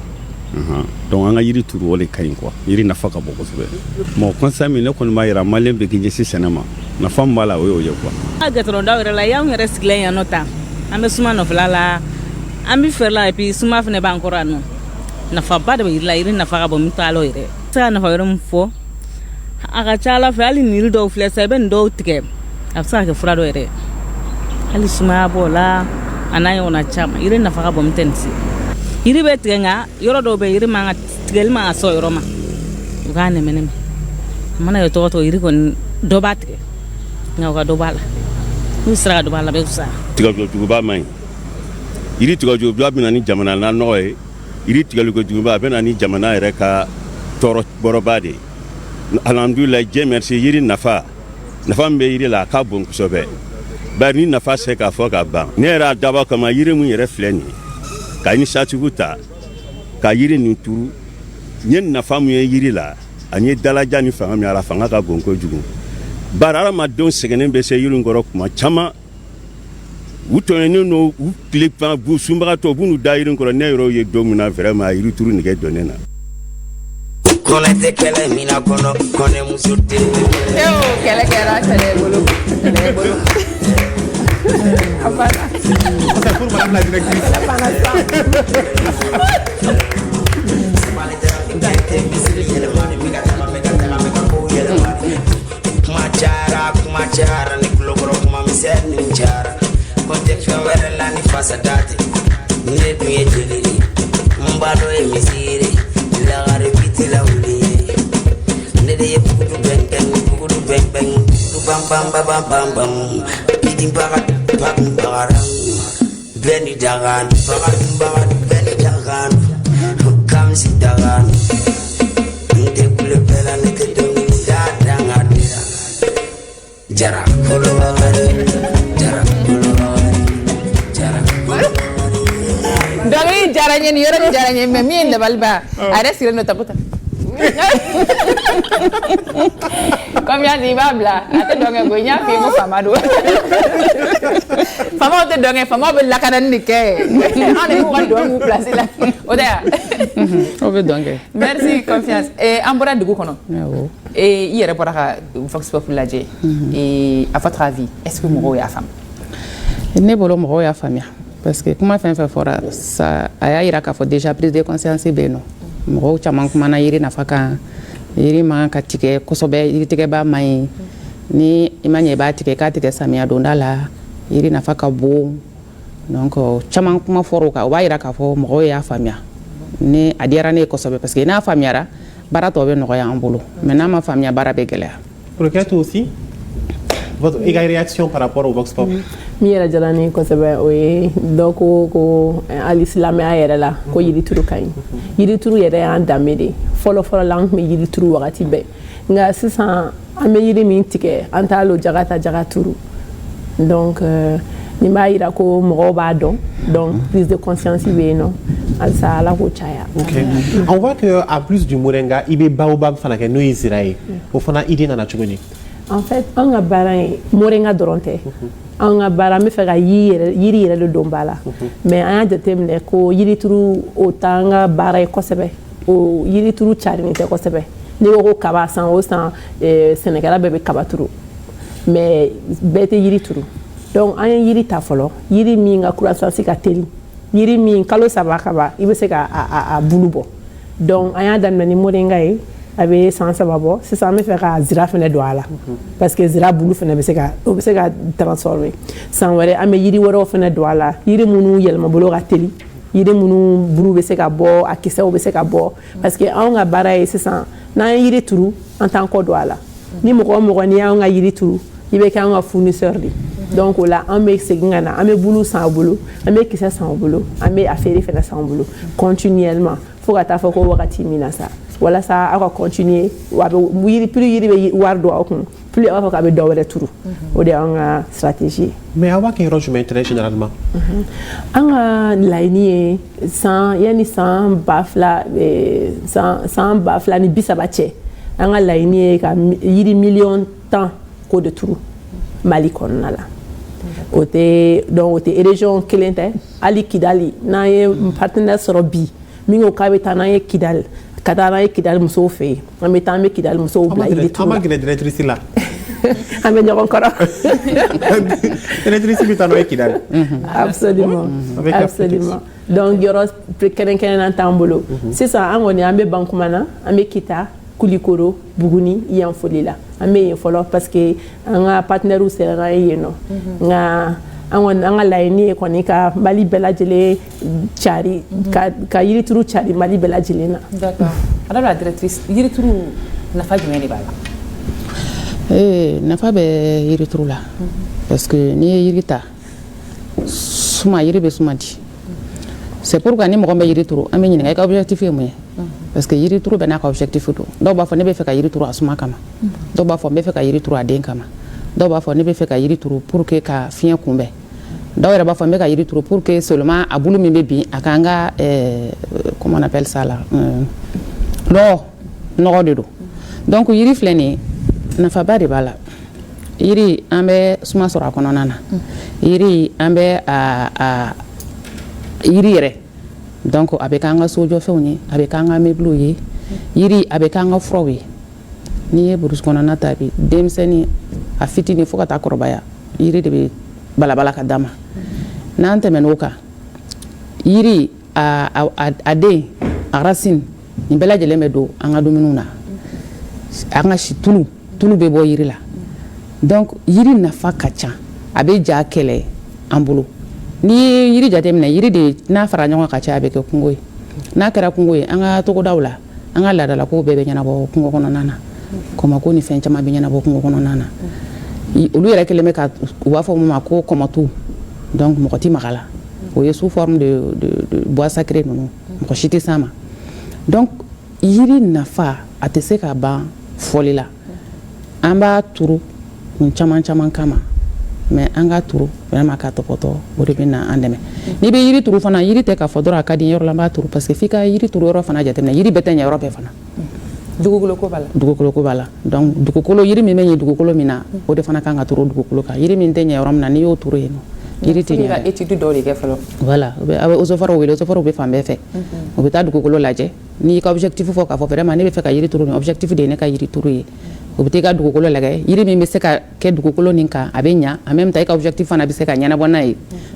donc an ka yiri turu o de ka ɲi quoi yiri nafa ka bon kosɛbɛ bon conseil min ne kɔni b'a jira maliyɛn bɛɛ k'i ɲɛsin sɛnɛ ma nafa min b'a la o y'o ye quoi. a gɛtɔrɔndaw yɛrɛ la y'anw yɛrɛ sigilen yan nɔ tan an bɛ suma nɔfɛla la an bɛ fɛrɛ la et puis suma fana b'an kɔrɔ yan nɔ nafaba de bɛ yiri la yiri nafa ka bon min t'a la yɛrɛ se ka nafa wɛrɛ min fɔ a ka ca ala fɛ hali ni yiri dɔw filɛ sisan i bɛ nin dɔw tigɛ a bɛ se ka kɛ fura dɔ yɛrɛ hali sumaya b'o la a n'a ɲɔgɔnna caman yiri nafa ka bon min tɛ nin se yiri bɛ tigɛ nka yɔrɔ dɔw bɛ yiri man ka tigɛli man ka sɔn yɔrɔ ma u k'a nɛmɛ a mana kɛ tɔgɔ tɔgɔ yiri kɔni dɔ b'a tigɛ nka u ka dɔ b'a la n'u sera ka dɔ b'a la bɛ fisaya. Tigɛjuguba man ɲi yiri tigɛjuguba bɛ na ni jamana na nɔgɔ ye yiri tigɛjuguba a bɛ na ni jamana yɛrɛ ka tɔɔrɔ bɔrɔba de ye alhamdulilayi Dieu merci yiri nafa min bɛ yiri la a ka bon kosɛbɛ bari ni nafa se k'a fɔ ka ban ne yɛrɛ a dabɔ kama yiri min yɛrɛ filɛ nin ye ka initiative ta ka yiri nin turu n ye nafa min ye yiri la ani ye dalaja ni fanga min a la fanga ka bon kojugu bari hadamadenw sɛgɛnnen bɛ se yiri kɔrɔ kuma caman u tɔɲɔnnen n'o u tile sunbagatɔ u b'u n'u da yiri kɔrɔ ne yɛrɛ ye don min na vraiment yiri turu nɛgɛ dɔn ne na. Kɔnɛ tɛ kɛlɛ min na kɔnɔ kɔnɛ muso tɛ. Kɛlɛ kɛra kɛlɛ bolo. C'est pour madame la directrice. Kuma cara ni kulokoro kuma misɛn ni cara ko tɛ fɛn wɛrɛ la ni fasa dati ne dun ye jeli de n ba dɔ ye misiri lagare biti la wuli ne de ye bugudu bɛnkɛn bugudu bam bam bam bam bam bam biti baga bagun bagara bɛɛ ni dagan baga bɛɛ ni dagan kamsi dagan n tɛ kule bɛɛ la ne tɛ dɔnkili da danga dira jara kolobagari jara kolobagari jara dɔnkili jara n ye nin yɔrɔ nin jara n ye mais min ye dabaliba a yɛrɛ sigilen don taputa comme y'a dit i b'a bila a tɛ dɔnkɛ koyi n y'a f'i ye ko faama don faamaw tɛ dɔnkɛ faamaw bɛ lakanani de kɛ anw de b'u ka dɔnkɛw place la o tɛ wa. o bɛ dɔnkɛ. merci confiance an bɔra dugu kɔnɔ i yɛrɛ bɔra ka Vox Populi lajɛ à votre avis est-ce que mɔgɔw y'a faamu. ne bolo mɔgɔw y'a faamuya parce que kuma fɛn fɛn fɔra ça a y'a yira k'a fɔ déjà prise de conscience bɛ yen nɔ mɔgɔw caman kumana yiri nafa kan yiri man ka tigɛ kosɛbɛ yiri tigɛba man ɲi ni i ma ɲɛ i b'a tigɛ k'a tigɛ samiya donda la yiri nafa ka bon donc caman kuma fɔra o kan o b'a yira k'a fɔ mɔgɔw y'a faamuya ni a diyara ne ye kosɛbɛ parce que n'a faamuyara baara tɔ bɛ nɔgɔya an bolo mais n'a ma faamuya baara bɛ gɛlɛya. Roquette aussi votre réaction par rapport au Vox Pop. Mi yɛrɛ jala ni kosɛbɛ o ye dɔ ko hali silamɛya yɛrɛ la ko yirituru ka ɲi yirituru yɛrɛ y'an danbe de fɔlɔfɔlɔ la an tun bɛ yirituru wagati bɛɛ nka sisan an bɛ yiri min tigɛ an t'a lo jaga ta jaga turu donc nin b'a yira ko mɔgɔw b'a dɔn donc prise de conscience bɛ yen nɔ halisa ala k'o caya. On voit que en plus du moringa i bɛ baobab fana kɛ n'o ye zira ye o fana idée nana cogo di. En fait an ka baara ye moringa dɔrɔn tɛ an ka baara an bɛ fɛ ka yiri yɛrɛ de don ba la mais an y'a jateminɛ ko yirituru o t'an ka baara ye kosɛbɛ o yirituru carinen tɛ kosɛbɛ n'i ko ko kaba san o san sɛnɛkɛla bɛɛ bɛ kaba turu mais bɛɛ tɛ yiri turu donc an ye yiri ta fɔlɔ yiri min ka croissance ka teli yiri min kalo 3 kaba i bɛ se ka a bulu bɔ donc an y'a daminɛ ni moringa ye a bɛ san 3 bɔ sisan an bɛ fɛ ka zira fana don a la parce que zira bulu fana bɛ se ka transformer san wɛrɛ an bɛ yiri wɛrɛw fana don a la yiri minnu yɛlɛma bolo ka teli yiri minnu bulu bɛ se ka bɔ a kisɛw bɛ se ka bɔ parce que anw ka baara ye sisan n'an ye yiri turu an t'an kɔ don a la ni mɔgɔ o mɔgɔ n'i y'anw ka yiri turu i bɛ kɛ anw ka fournisseur de donc o la an bɛ segin ka na an bɛ bulu san u bolo an bɛ kisɛ san u bolo an bɛ a feere fana san u bolo continuellement fo ka taa fɔ ko wagati min na sa walasa aw ka continuer wa yiri plus yiri bɛ wari don aw kun plus aw b'a fɔ k'a bɛ dɔ wɛrɛ turu o de y'an ka stratégie. mais aw b'a kɛ yɔrɔ jumɛn très généralement. an ka laɲini ye yanni san 2000 ni 30 cɛ an ka laɲini ye ka yiri miliyɔn 10 ko de turu Mali kɔnɔna la o tɛ région kelen tɛ hali Kidali n'an ye partenaire sɔrɔ bi min ko k'a bɛ taa n'an ye Kidali ka taa n'an ye Kidali musow fɛ yen an bɛ taa an bɛ Kidali musow bila yiri turu la. an ma gɛrɛ directrice la. an bɛ ɲɔgɔn kɔrɔ. directrice bɛ taa n'o ye Kidali. absolument donc yɔrɔ kɛrɛnkɛrɛnnen t'an bolo sisan an kɔni an bɛ Bankumana an bɛ Kita Kulikoro Buguni yan foli la an bɛ yen fɔlɔ parce que an ka partenaires sera yen nɔ nka an ka laɲini ye kɔni ka Mali bɛɛ lajɛlen cari ka yirituru cari Mali bɛɛ lajɛlen na. d'accord madame la directrice yirituru nafa jumɛn de b'a la. nafa bɛ yirituru la parce que n'i ye yiri ta yiri bɛ suma di c'est pourquoi ni mɔgɔ bɛ yiri turu an bɛ ɲininka i ka objectif ye mun ye parce que yiri turu bɛɛ n'a ka objectif don dɔw b'a fɔ ne bɛ fɛ ka yiri turu a suma kama dɔw b'a fɔ n bɛ fɛ ka yiri turu a den kama dɔw b'a fɔ ne bɛ fɛ ka yiri turu pour que ka fiɲɛ kunbɛn dɔw yɛrɛ b'a fɔ n bɛ ka yiri turu pour que seulement a bulu min bɛ bin a k'an ka comment on appelle ça là nɔgɔ de don donc yiri filɛ nin ye nafaba de b'a la yiri an bɛ suma sɔrɔ a kɔnɔna na yiri an bɛ yiri yɛrɛ donc a bɛ k'an ka sojɔfɛnw ye a bɛ k'an ka meubles ye yiri a bɛ k'an ka furaw ye n'i ye burusi kɔnɔna ta bi denmisɛnnin a fitinin fo ka taa kɔrɔbaya yiri de bɛ balabala ka d'a ma n'an tɛmɛn'o kan yiri a den a racine nin bɛɛ lajɛlen bɛ don an ka dumuniw na an ka si tulu bɛ bɔ yiri la donc yiri nafa ka ca a bɛ ja kɛlɛ an bolo n'i ye yiri jateminɛ yiri de n'a fara ɲɔgɔn ka ca a bɛ kɛ kungo ye n'a kɛra kungo ye an ka togodaw la an ka laadalakow bɛɛ bɛ ɲɛnabɔ kungo kɔnɔna na kɔmɔko ni fɛn caman bɛ ɲɛnabɔ kungo kɔnɔna na olu yɛrɛ kelen bɛ ka u b'a fɔ mun ma ko kɔmɔtu donc mɔgɔ ti maga la o ye sous forme de bois sacré ninnu mɔgɔ si tɛ s'a ma donc yiri nafa a tɛ se ka ban fɔli la an b'a turu kun caman kama mais an ka turu vraiment ka tɔpɔtɔ o de bɛ na an dɛmɛ n'i bɛ yiri turu fana yiri tɛ k'a fɔ dɔrɔn a ka di n yɔrɔ la n b'a turu parce que f'i ka yiri turu yɔrɔ fana jateminɛ yiri bɛɛ tɛ ɲɛ yɔrɔ bɛɛ fana dugukolo ko b'a la dugukolo ko b'a la donc dugukolo yiri min bɛ ɲɛ dugukolo min na o de fana kan ka turu dugukolo kan yiri min tɛ ɲɛ yɔrɔ min na n'i y'o turu yen nɔ yiri tɛ ɲɛ ka étude dɔw de kɛ fɔlɔ voilà a bɛ osofɔriw wele osofɔriw bɛ fan bɛɛ fɛ u bɛ taa dugukolo lajɛ n'i ka objectif fɔ k'a fɔ vraiment ne bɛ fɛ ka yiri turu nin objectif de ye ne ka yiri turu ye o bɛ ka dugukolo lagɛ yiri min bɛ se ka kɛ dugukolo nin kan a bɛ ɲa en même temps e ka objectif fana bɛ se ka ɲɛnabɔ n'a ye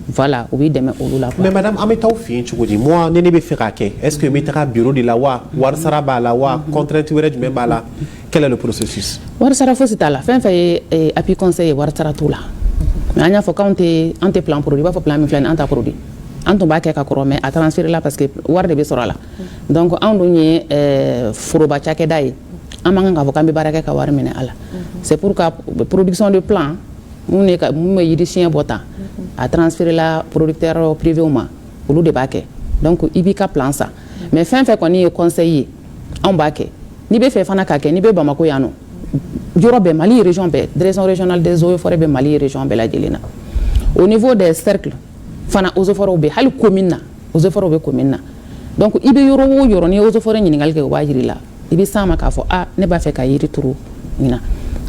voilà o b'i dɛmɛ olu la. mais madame an bɛ taa fɛ yen cogo di moi ne bɛ fɛ k'a kɛ est-ce que n bɛ taga bureau de la wa wari sara b'a la wa contrainte wɛrɛ jumɛn b'a la quel est le processus. wari sara fosi t'a la fɛn fɛn ye appui conseil ye wari sara t'o la mais an y'a fɔ k'anw tɛ plan produit i b'a fɔ plan min filɛ nin an t'a produit an tun b'a kɛ ka kɔrɔ mais a transféré la parce que wari de bɛ sɔrɔ a la donc anw dun ye foroba cakɛda ye an man kan k'a fɔ k'an bɛ baara kɛ ka wari minɛ a la c'est pour que production de plan mun bɛ yiri siɲɛ bɔ tan a transféré la producteur privé ma olu de b'a kɛ donc i b'i ka plan san mais fɛn fɛn kɔni ye conseil ye anw b'a kɛ n'i bɛ fɛ fana k'a kɛ n'i bɛ Bamako yan nɔ yɔrɔ bɛɛ Mali région bɛɛ direction régionale des eaux et forêts bɛ Mali région bɛɛ lajɛlen na au niveau des cercles fana eaux et forêts bɛ hali commune na eaux et forêts bɛ commune na donc i bɛ yɔrɔ o yɔrɔ ni eaux et forêts ɲininkali kɛ o b'a jira i la i bɛ s'an ma k'a fɔ ne b'a fɛ ka yiri turu nin na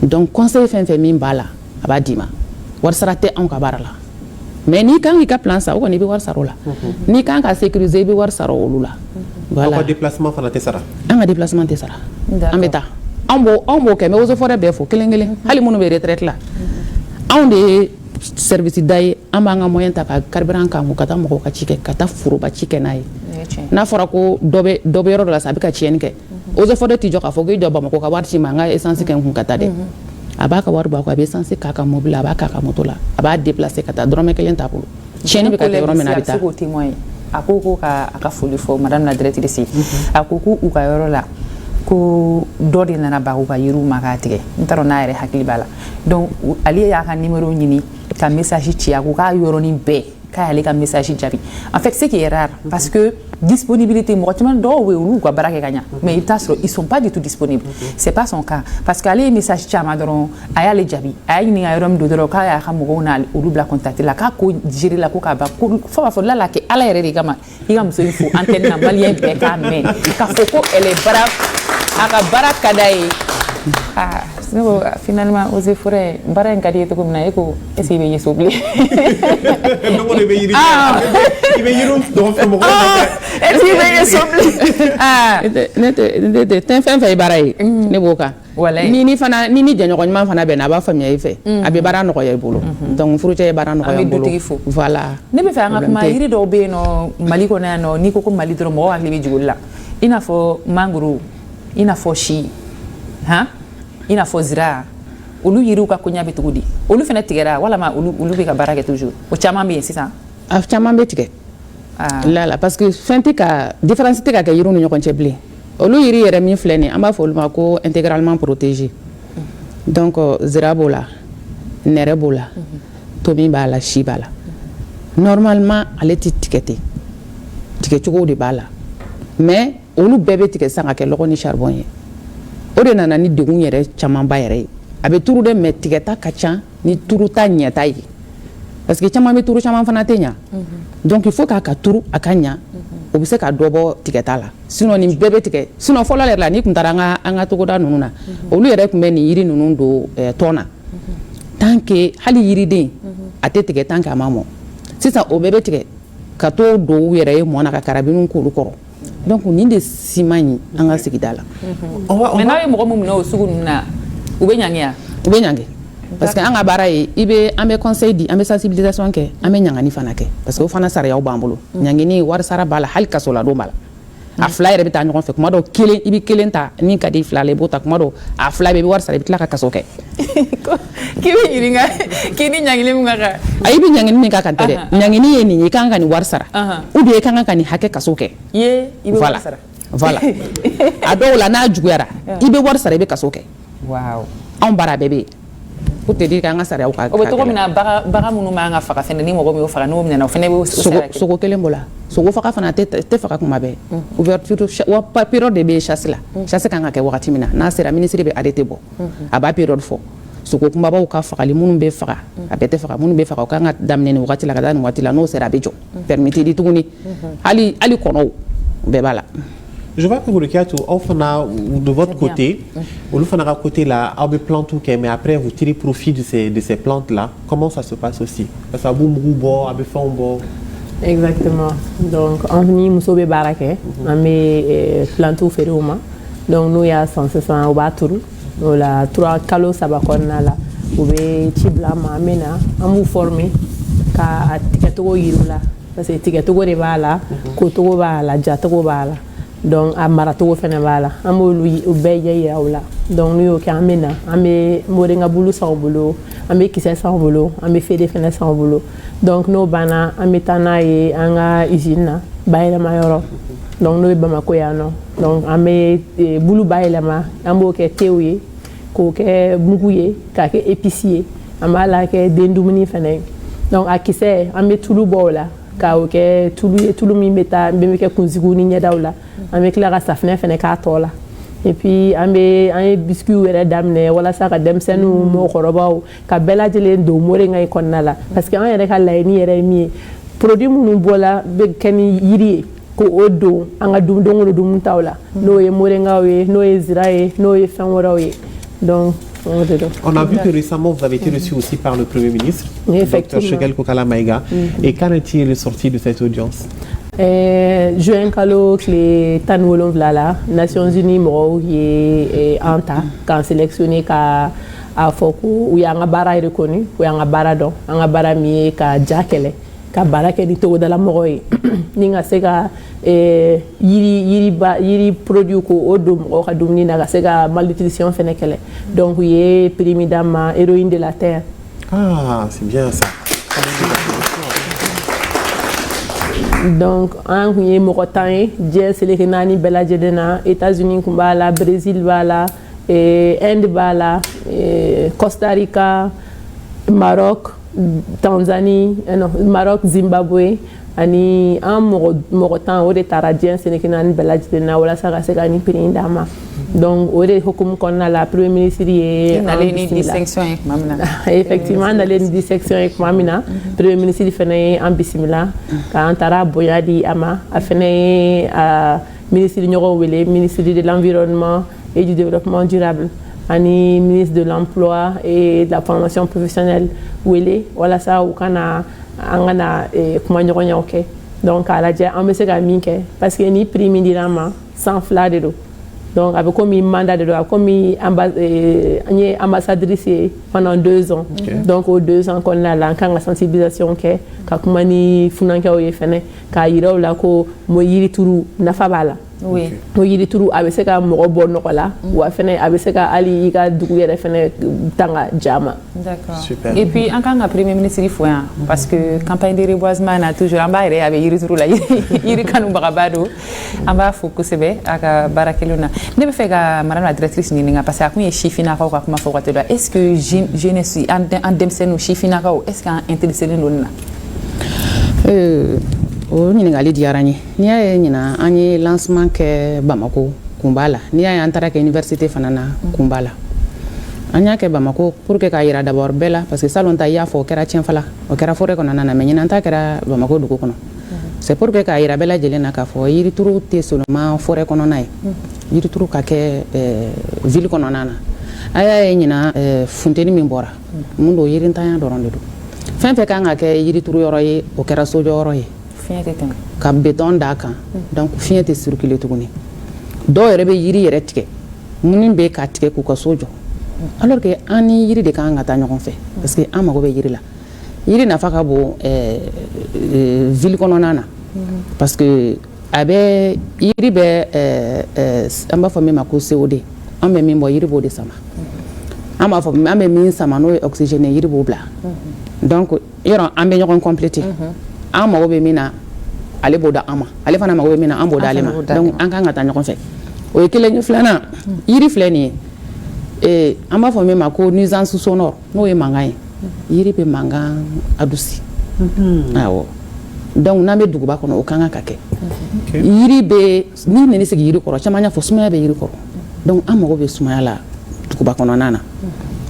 donc conseil fɛn fɛn min b'a la a b'a d'i ma wari sara tɛ anw ka baara la mais n'i kan k'i ka plan san o kɔni i bɛ wari sara o la n'i kan ka sécuriser i bɛ wari sara olu la voilà. aw ka déplacement fana tɛ sara. an ka déplacement tɛ sara an bɛ taa anw b'o kɛ mais eaux et forêts bɛɛ fo kelen kelen hali minnu bɛ retraite la anw de ye service da ye an b'an ka moyen ta ka carburant k'an kun ka taa mɔgɔw ka ci kɛ ka taa foroba ci kɛ n'a ye n'a fɔra ko dɔ bɛ yɔrɔ dɔ la sa a bɛ ka tiɲɛni kɛ eaux et forêts tɛ jɔ k'a fɔ k'i jɔ Bamako ka wari ci ma an ka essence kɛ n kun ka taa dɛ a b'a ka wari bɔ a kɔ a bɛ essence k'a ka mobile a b'a k'a ka moto la a b'a déplacer ka taa dɔrɔmɛ kelen t'a bolo tiɲɛni bɛ ka kɛ yɔrɔ min na a bɛ taa a ko ka a ka foli fɔ madame la directrice a ko k'u ka yɔrɔ la ko dɔ de nana ba u ka yiriw ma k'a tigɛ n t'a dɔn n'a yɛrɛ hakili b'a la donc ale y'a ka numéro ɲini ka message ci a ko k'a yɔrɔnin bɛɛ k'a y'ale ka message jaabi en fait c'est qui est rare parce que disponibilité mɔgɔ caman dɔw bɛ yen olu ka baara kɛ ka ɲa mais i bɛ taa sɔrɔ ils sont pas du tout disponibles c'est pas son cas parce que ale ye message caman dɔrɔn a y'ale jaabi a y'a ɲininka yɔrɔ min don dɔrɔn k'a y'a ka mɔgɔw na olu bila contact la k'a ko gérer la ko k'a ban ko fo k'a fɔ lala kɛ ala yɛrɛ de kama i ka muso in fo antenne na maliyɛn bɛɛ k'a mɛn k'a fɔ ko elle est brave a ka baara ka d'a ye ne ko finalement eaux et forêts baara in ka di ye cogo min na e ko est ce que i bɛ yeso bilen ne ko de bɛ yiri i bɛ yiri dɔn fɛ mɔgɔw est ce que i bɛ yeso bilen ne tɛ fɛn fɛn ye baara ye ne b'o kan ni ni jɛɲɔgɔn ɲuman fana bɛnna a b'a faamuya i fɛ a bɛ baara nɔgɔya i bolo donc furucɛ ye baara nɔgɔya i bolo an bɛ dutigi fo voilà ne bɛ fɛ an ka kuma yiri dɔw bɛ yen nɔ Mali kɔnɔ yan nɔ n'i ko Mali dɔrɔn mɔgɔw hakili bɛ jigin olu la i n'a fɔ mangoro i n'a fɔ si i n'a fɔ zira olu yiriw ka koɲa bɛ cogo di olu fana tigɛra walama olu bɛ ka baara kɛ toujours o caman bɛ yen sisan a caman bɛ tigɛ la parce que fɛn tɛ ka différence tɛ ka kɛ yiriw ni ɲɔgɔn cɛ bilen olu yiri yɛrɛ min filɛ nin an b'a fɔ olu ma ko intégralement protégé donc zira b'o la nɛrɛ b'o la tomi b'a la si b'a la normalement ale tɛ tigɛ ten tigɛcogo de b'a la mais olu bɛɛ bɛ tigɛ sisan ka kɛ lɔgɔ ni charbon ye o de nana ni degun yɛrɛ camanba yɛrɛ ye a bɛ turu dɛ mais tigɛta ka ca ni turuta ɲɛta ye parce que caman bɛ turu caman fana tɛ ɲa donc il faut k'a ka turu a ka ɲa o bɛ se ka dɔ bɔ tigɛta la sinon nin bɛɛ bɛ tigɛ sinon fɔlɔ yɛrɛ la n'i tun taara an ka togoda ninnu na olu yɛrɛ tun bɛ nin yiri ninnu don tɔn na tant que hali yiriden a tɛ tigɛ tant que a ma mɔn sisan o bɛɛ bɛ tigɛ ka to don u yɛrɛ ye mɔn na ka karabiniw k'olu kɔrɔ donc nin de si man ɲi an ka sigida la mais n'a ye mɔgɔ min minɛ o sugu ninnu na u bɛ ɲangi ya u bɛ ɲangi parce que an ka baara ye an bɛ conseil di an bɛ sensibilisation kɛ an bɛ ɲangani fana kɛ parce que o fana sariyaw b'an bolo ɲangini wari sara b'a la hali kasoladon b'a la a fila yɛrɛ bɛ taa ɲɔgɔn fɛ kuma dɔw kelen i bɛ kelen ta min ka di fila la i b'o ta kuma dɔw a fila bɛɛ i bɛ wari sara i bɛ tila ka kaso kɛ k'i bɛ ɲininka k'i ni ɲangini min ka kan a i bɛ ɲangini min ka kan tɛ dɛ ɲangini ye nin ye i kan ka nin wari sara ou bien i kan ka nin hakɛ kaso kɛ i bɛ wari sara voilà a dɔw la n'a juguyara i bɛ wari sara i bɛ kaso kɛ anw baara bɛɛ bɛ yen pour te dire k'an ka sariyaw ka o bɛ cogo min na bagan minnu b'an ka faga fɛnɛ ni mɔgɔ min y'o faga n'o minɛna o fɛnɛ bɛ sogo kelen b'o la sogo faga fana tɛ faga kuma bɛɛ ouverture wa période de bɛ yen chasse la chasse kan ka kɛ wagati min na n'a sera ministre bɛ arrêté bɔ a b'a période fɔ sogo kunbabaw ka fagali minnu bɛ faga a bɛɛ tɛ faga minnu bɛ faga o kan ka daminɛ nin wagati la ka taa nin wagati la n'o sera a bɛ jɔ permis di tuguni hali kɔnɔw bɛɛ b'a la. Je vois que vous de votre côté, au côté là, vous plante tout, mais après vous tirez profit de ces plantes là. Comment ça se passe aussi? Parce que vous exactement. Donc on vient musobe barake, on met plante au feroma. Donc nous il y a 100 au baturu. o la 3 kalo saba kɔnɔna la u bɛ ci bila an ma an bɛ na an b'u former ka a tigɛcogo yir'u la parce que tigɛcogo de b'a la kocogo b'a la jacogo b'a la donc a maracogo fana b'a la an b'olu u bɛɛ ɲɛ yira u la donc n'u y'o kɛ an bɛ na an bɛ moringa bulu san u bolo an bɛ kisɛ san u bolo an bɛ feere fana san u bolo donc n'o banna an bɛ taa n'a ye an ka usine na bayɛlɛma yɔrɔ donc n'o ye Bamako yan nɔ donc an bɛ bulu bayɛlɛma an b'o kɛ tew ye k'o kɛ mugu ye k'a kɛ épice ye an b'a la kɛ den dumuni fana ye donc a kisɛ an bɛ tulu bɔ o la k'o kɛ tulu ye tulu min bɛ taa bɛ kɛ kunsigiw ni ɲɛdaw la an bɛ tila ka safinɛ fana k'a tɔ la et puis an ye biscuits yɛrɛ daminɛ walasa ka denmisɛnninw mɔgɔkɔrɔbaw ka bɛɛ lajɛlen don moringa in kɔnɔna la parce que an yɛrɛ ka laɲini yɛrɛ ye min ye produit minnu bɔla bɛ kɛ ni yiri ye k'o don an ka don o don dumuni taw la n'o ye moringaw ye n'o ye zira ye n'o ye fɛn wɛrɛw ye donc on a vu que récemment vous avez été reçu aussi par le Premier ministre, Dr Choguel Kokala Maïga. Et qu'en est-il sorti de cette audience? Juin kalo tile 17 la Nations Unies mɔgɔw ye an ta k'an sélectionné ka a fɔ ko u y'an ka baara reconnu u y'an ka baara dɔn an ka baara min ye ka ja kɛlɛ ka baara kɛ ni togodala mɔgɔw ye ni ka se ka yiri produit ko o don mɔgɔw ka dumuni na ka se ka malnutrition fɛnɛ kɛlɛ donc u ye prix min d'an ma héroïne de la terre. Ah, c'est bien ça. donc an kun ye mɔgɔ 10 ye diɲɛ seleke 4 bɛɛ lajɛlen na États-Unis kun b'a la Brésil b'a la Inde b'a la Costa Rica Maroc Tanzanie Maroc Zimbabwe ani an mɔgɔ 10 o de taara diɲɛ seleke 4 bɛɛ lajɛlen na walasa ka se ka ni prix d'an ma donc o de hukumu kɔnɔna la Premier ministre ye nalen ni distinction ye tuma min na effectivement nalen ni distinction ye tuma min na Premier ministre fana ye an bisimila k'an taara bonya di a ma a fana ye ministre ɲɔgɔn wele ministre de l'environnement et du développement durable ani ministre de l'emploi et de la formation professionnelle wele walasa u kana an kana kuma ɲɔgɔnyaw kɛ donc k'a lajɛ an bɛ se ka min kɛ parce que ni prix min dira an ma 100 de don donc a bɛ komi mandat de don a bɛ komi an ye ambassadrice ye pendant 2 ans donc o 2 ans kɔnɔna la an kan ka sensibilisation kɛ ka kuma ni funankɛw ye fɛnɛ k'a yira u la ko yirituru nafa b'a la oui o yirituru a bɛ se ka mɔgɔ bɔ nɔgɔ la wa fɛnɛ a bɛ se ka hali i ka dugu yɛrɛ fɛnɛ tanga jama. D'accord. Super. Et puis en kan ka Premier ministre fo yan parce que campagne de reboisement na toujours an b'a yɛrɛ a bɛ yirituru la yiri kanubagaba don an b'a fo kosɛbɛ a ka baarakɛlaw na ne bɛ fɛ ka madame la directrice ɲininka parce que a kun ye sifinnakaw ka kuma fɔ waati dɔ est-ce que jeunesse an denmisɛnninw sifinnakaw est-ce que an intéressé don nin na. O ɲininkali diyara n ye n'i y'a ye ɲina an ye lancement kɛ Bamako kun b'a la n'i y'a ye an taara kɛ université fana na kun b'a la an y'a kɛ Bamako pour que k'a yira d'abord bɛɛ la parce que salon ta i y'a fɔ o kɛra Tienfala o kɛra forêt kɔnɔna na mais ɲinan ta kɛra Bamako dugu kɔnɔ c'est pour que k'a yira bɛɛ lajɛlen na k'a fɔ yirituru tɛ seulement forêt kɔnɔna ye yirituru ka kɛ ville kɔnɔna na a y'a ye ɲina funteni min bɔra mun don yirintanya dɔrɔn de don fɛn fɛn kan ka kɛ yirituru yɔrɔ ye o kɛra sojɔ yɔrɔ ye ka béton d'a kan donc fiɲɛ tɛ circuler tuguni dɔw yɛrɛ bɛ yiri yɛrɛ tigɛ minnu bɛ k'a tigɛ k'u ka so jɔ alors que an ni yiri de kan ka taa ɲɔgɔn fɛ parce que an mago bɛ yiri la yiri nafa ka bon ville kɔnɔna na parce que a bɛ yiri bɛ an b'a fɔ min ma ko COD an bɛ min bɔ yiri b'o de sama an b'a fɔ an bɛ min sama n'o ye oxygène yiri b'o bila donc yɔrɔ an bɛ ɲɔgɔn compléter an mago bɛ min na ale b'o da an ma ale fana mago bɛ min na an b'o da ale ma donc an kan ka taa ɲɔgɔn fɛ o ye kelen ye filanan yiri filɛ nin ye an b'a fɔ min ma ko nuisance sonore n'o ye mankan ye yiri bɛ mankan adusi awɔ donc n'an bɛ duguba kɔnɔ o kan ka kɛ yiri bɛ n'i nana sigi yiri kɔrɔ caman y'a fɔ sumaya bɛ yiri kɔrɔ donc an mago bɛ sumaya la duguba kɔnɔna na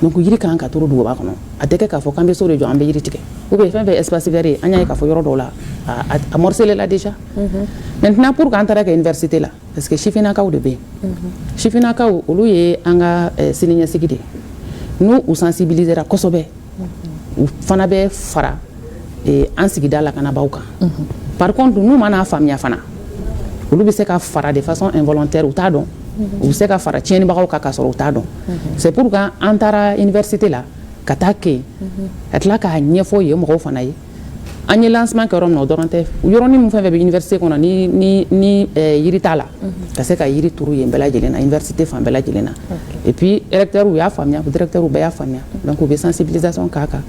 donc yiri kan ka turu duguba kɔnɔ a tɛ kɛ k'a fɔ k'an bɛ so de jɔ an bɛ yiri tigɛ ou bien fɛn fɛn espace vert ye an y'a ye k'a fɔ yɔrɔ dɔw la a morcelé la déjà maintenant pour qu'an taara kɛ université la parce que sifinnakaw de bɛ yen sifinnakaw olu ye an ka siniɲɛsigi de n'u u sensibilisera kosɛbɛ u fana bɛ fara an sigida lakanabaaw kan par contre n'u mana faamuya fana olu bɛ se ka fara de façon involontaire u t'a dɔn u se ka fara tiɲɛnibagaw kan k'a sɔrɔ u t'a dɔn c'est pourquoi an taara université la ka taa kɛ yen ka tila k'a ɲɛfɔ yen mɔgɔw fana ye an ye lancement kɛ yɔrɔ min na o dɔrɔn tɛ yɔrɔnin min fɛn fɛn bɛ université kɔnɔ ni yiri t'a la ka se ka yiri turu yen bɛɛ lajɛlen na université fan bɛɛ lajɛlen na et puis recteur u y'a faamuya directeur u bɛɛ y'a faamuya donc u bɛ sensibilisation k'a kan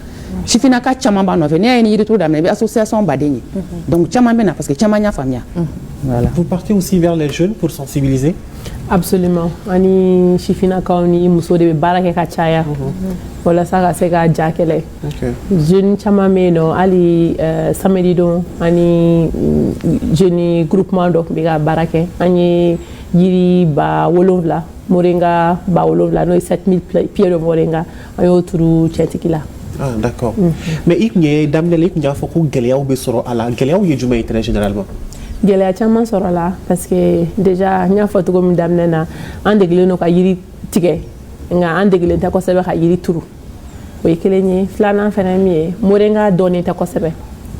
sifinaka caman b'a nɔfɛ n'i y'a ye ni yiri turu daminɛ i bɛ association baden ye donc caman bɛ na parce que caman y'a faamuya. Voilà. Vous partez aussi vers les jeunes pour sensibiliser? Absolument. Ani sifinakaw ni muso de bɛ baara kɛ ka caya walasa ka se ka ja kɛlɛ. Jeunes caman bɛ yen nɔ hali samedi don ani jeune groupement dɔ bɛ ka baara kɛ an ye yiri 7,000 moringa 7,000 n'o ye 7,000 pieds de moringa an y'o turu cɛtigi la. Ah d'accord. Mais i kun ye daminɛ la i kun y'a fɔ ko gɛlɛyaw bɛ sɔrɔ a la gɛlɛyaw ye jumɛn ye très généralement? Gɛlɛya caman sɔrɔ la parce que déjà n y'a fɔ cogo min daminɛ na an degelen don ka yiri tigɛ nka an degelen tɛ kosɛbɛ ka yiri turu o ye kelen ye filanan fana min ye moringa dɔnnen tɛ kosɛbɛ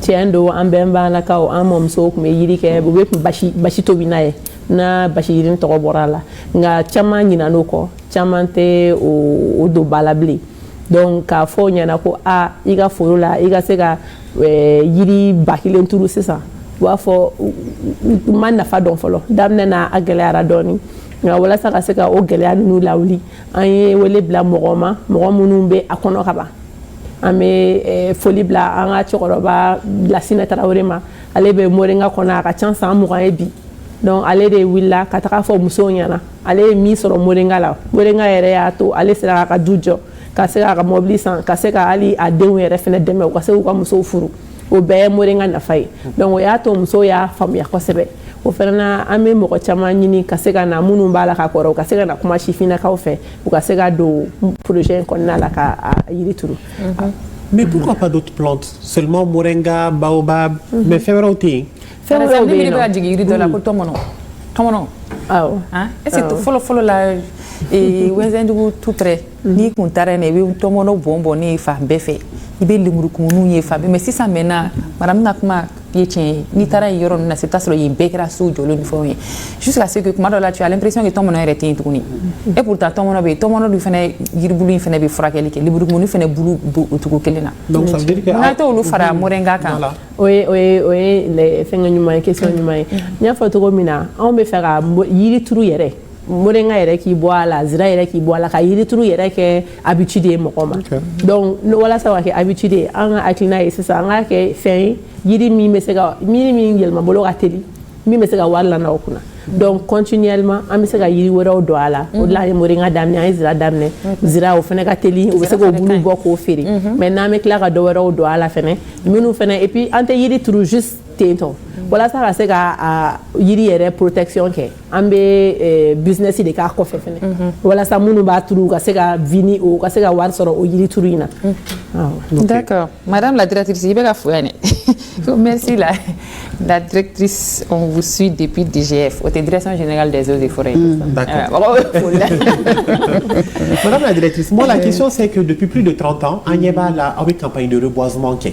tiɲɛ don an bɛnbalakaw an mɔmusow tun bɛ yiri kɛ u bɛ basi tobi n'a ye na basi yirini tɔgɔ bɔra a la nka caman ɲinɛn'o kɔ caman tɛ o don ba la bilen donc k'a fɔ o ɲɛna ko i ka foro la i ka se ka yiri 1000 turu sisan u b'a fɔ u ma nafa dɔn fɔlɔ daminɛ na a gɛlɛyara dɔɔni nka walasa ka se ka o gɛlɛya ninnu lawuli an ye wele bila mɔgɔ ma mɔgɔ minnu bɛ a kɔnɔ ka ban an bɛ foli bila an ka cɛkɔrɔba Lasina Tarawele ma ale bɛ moringa kɔnɔ a ka ca san 20 ye bi donc ale de wulila ka taga fɔ musow ɲɛna ale ye min sɔrɔ moringa la moringa yɛrɛ y'a to ale sera k'a ka du jɔ ka se k'a ka mɔbili san ka se ka hali a denw yɛrɛ fana dɛmɛ u ka se k'u ka musow furu o bɛɛ ye moringa nafa ye donc o y'a to musow y'a faamuya kosɛbɛ o fana na an bɛ mɔgɔ caman ɲini ka se ka na minnu b'a la ka kɔrɔ u ka se ka na kuma sifinnakaw fɛ u ka se ka don projet in kɔnɔna la ka yiri turu. Mais pourquoi pas d'autres plantes? Seulement moringa, baobab, mais fɛn wɛrɛw tɛ yen? Fɛn wɛrɛw bɛ yen nɔ. Ne bɛ ka jigin yiri dɔ la ko tɔmɔnɔ. Tɔmɔnɔ. Awɔ. Est-ce que fɔlɔ la Wɛnzɛndugu tout près n'i kun taara yen nɔ i bɛ tɔmɔnɔ bɔn ne ye fan bɛɛ fɛ i bɛ lemurukumuni ye fan bɛɛ mais sisan maintenant madame ka kuma ye tiɲɛ ye n'i taara yen yɔrɔ ninnu na i bɛ taa sɔrɔ yen bɛɛ kɛra so jɔlen ni fɛnw ye jusqu'à ce que kuma dɔ la tu as l'impression que tɔmɔnɔ yɛrɛ tɛ yen tuguni et pourtant tɔmɔnɔ bɛ yen tɔmɔnɔ dun fana yiribulu in fana bɛ furakɛli kɛ lemurukumuni fana bulu o cogo kelen na donc ça veut dire que n'a tɛ olu fara moringa kan o ye fɛngɛ ɲuman ye question ɲuman ye n y'a fɔ cogo min na anw bɛ fɛ ka yiri turu yɛrɛ moringa yɛrɛ k'i bɔ a la zira yɛrɛ k'i bɔ a la ka yiri turu yɛrɛ kɛ habitude ye mɔgɔ ma donc walasa ka kɛ habitude ye an ka hakilina ye sisan an k'a kɛ fɛn ye yiri min bɛ se ka min yɛlɛma bolo ka teli min bɛ se ka wari lana o kunna donc continuellement an bɛ se ka yiri wɛrɛw don a la o de la an ye moringa daminɛ an ye zira daminɛ zira o fana ka teli o bɛ se k'o bulu bɔ k'o feere mais n'an bɛ tila ka dɔ wɛrɛw don a la fana minnu fana et puis an tɛ yiri turu juste ten tɔ walasa ka se ka yiri yɛrɛ protection kɛ an bɛ business de k'a kɔfɛ fana walasa minnu b'a turu ka se ka vini o ka se ka wari sɔrɔ o yiri turu in na. D'accord. Madame la directrice i bɛ ka fo yan dɛ. Merci la directrice on vous suit depuis DGF o tɛ direction générale des eaux et forêts. D'accord. Madame la directrice, moi la question c'est que depuis plus de 30 ans an ɲɛ b'a la aw bɛ campagne de reboisement kɛ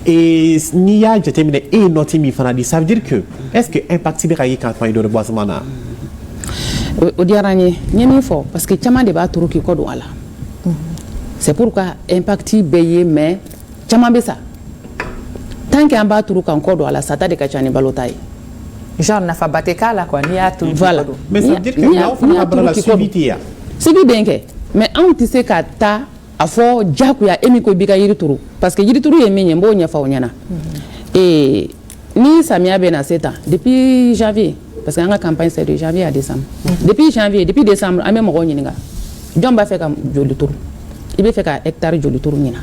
et n'i y'a jateminɛ e ye nɔti min fana di ça veut dire que est-ce que impact bɛ ka ye campagne de reboisement na? O diyara n ye n ye min fɔ parce que caman de b'a turu k'i kɔ don a la c'est pourquoi impact bɛ ye mais caman bɛ sa tant que an b'a turu k'an kɔ don a la sata de ka ca ni balo ta ye. Genre nafaba tɛ k'a la quoi n'i y'a turu voilà mais ça veut dire que aw fana ka baara la suivi tɛ yan. Suivi bɛ kɛ mais anw tɛ se ka taa a fɔ diyagoya e min ko i b'i ka yiri turu parce que yiri turu ye min ye n b'o ɲɛfɔ aw ɲɛna ni samiya bɛ na se tan depuis janvier parce que an ka campagne c'est de janvier à décembre depuis décembre an bɛ mɔgɔw ɲininka jɔn b'a fɛ ka joli turu i bɛ fɛ ka hectare joli turu ɲina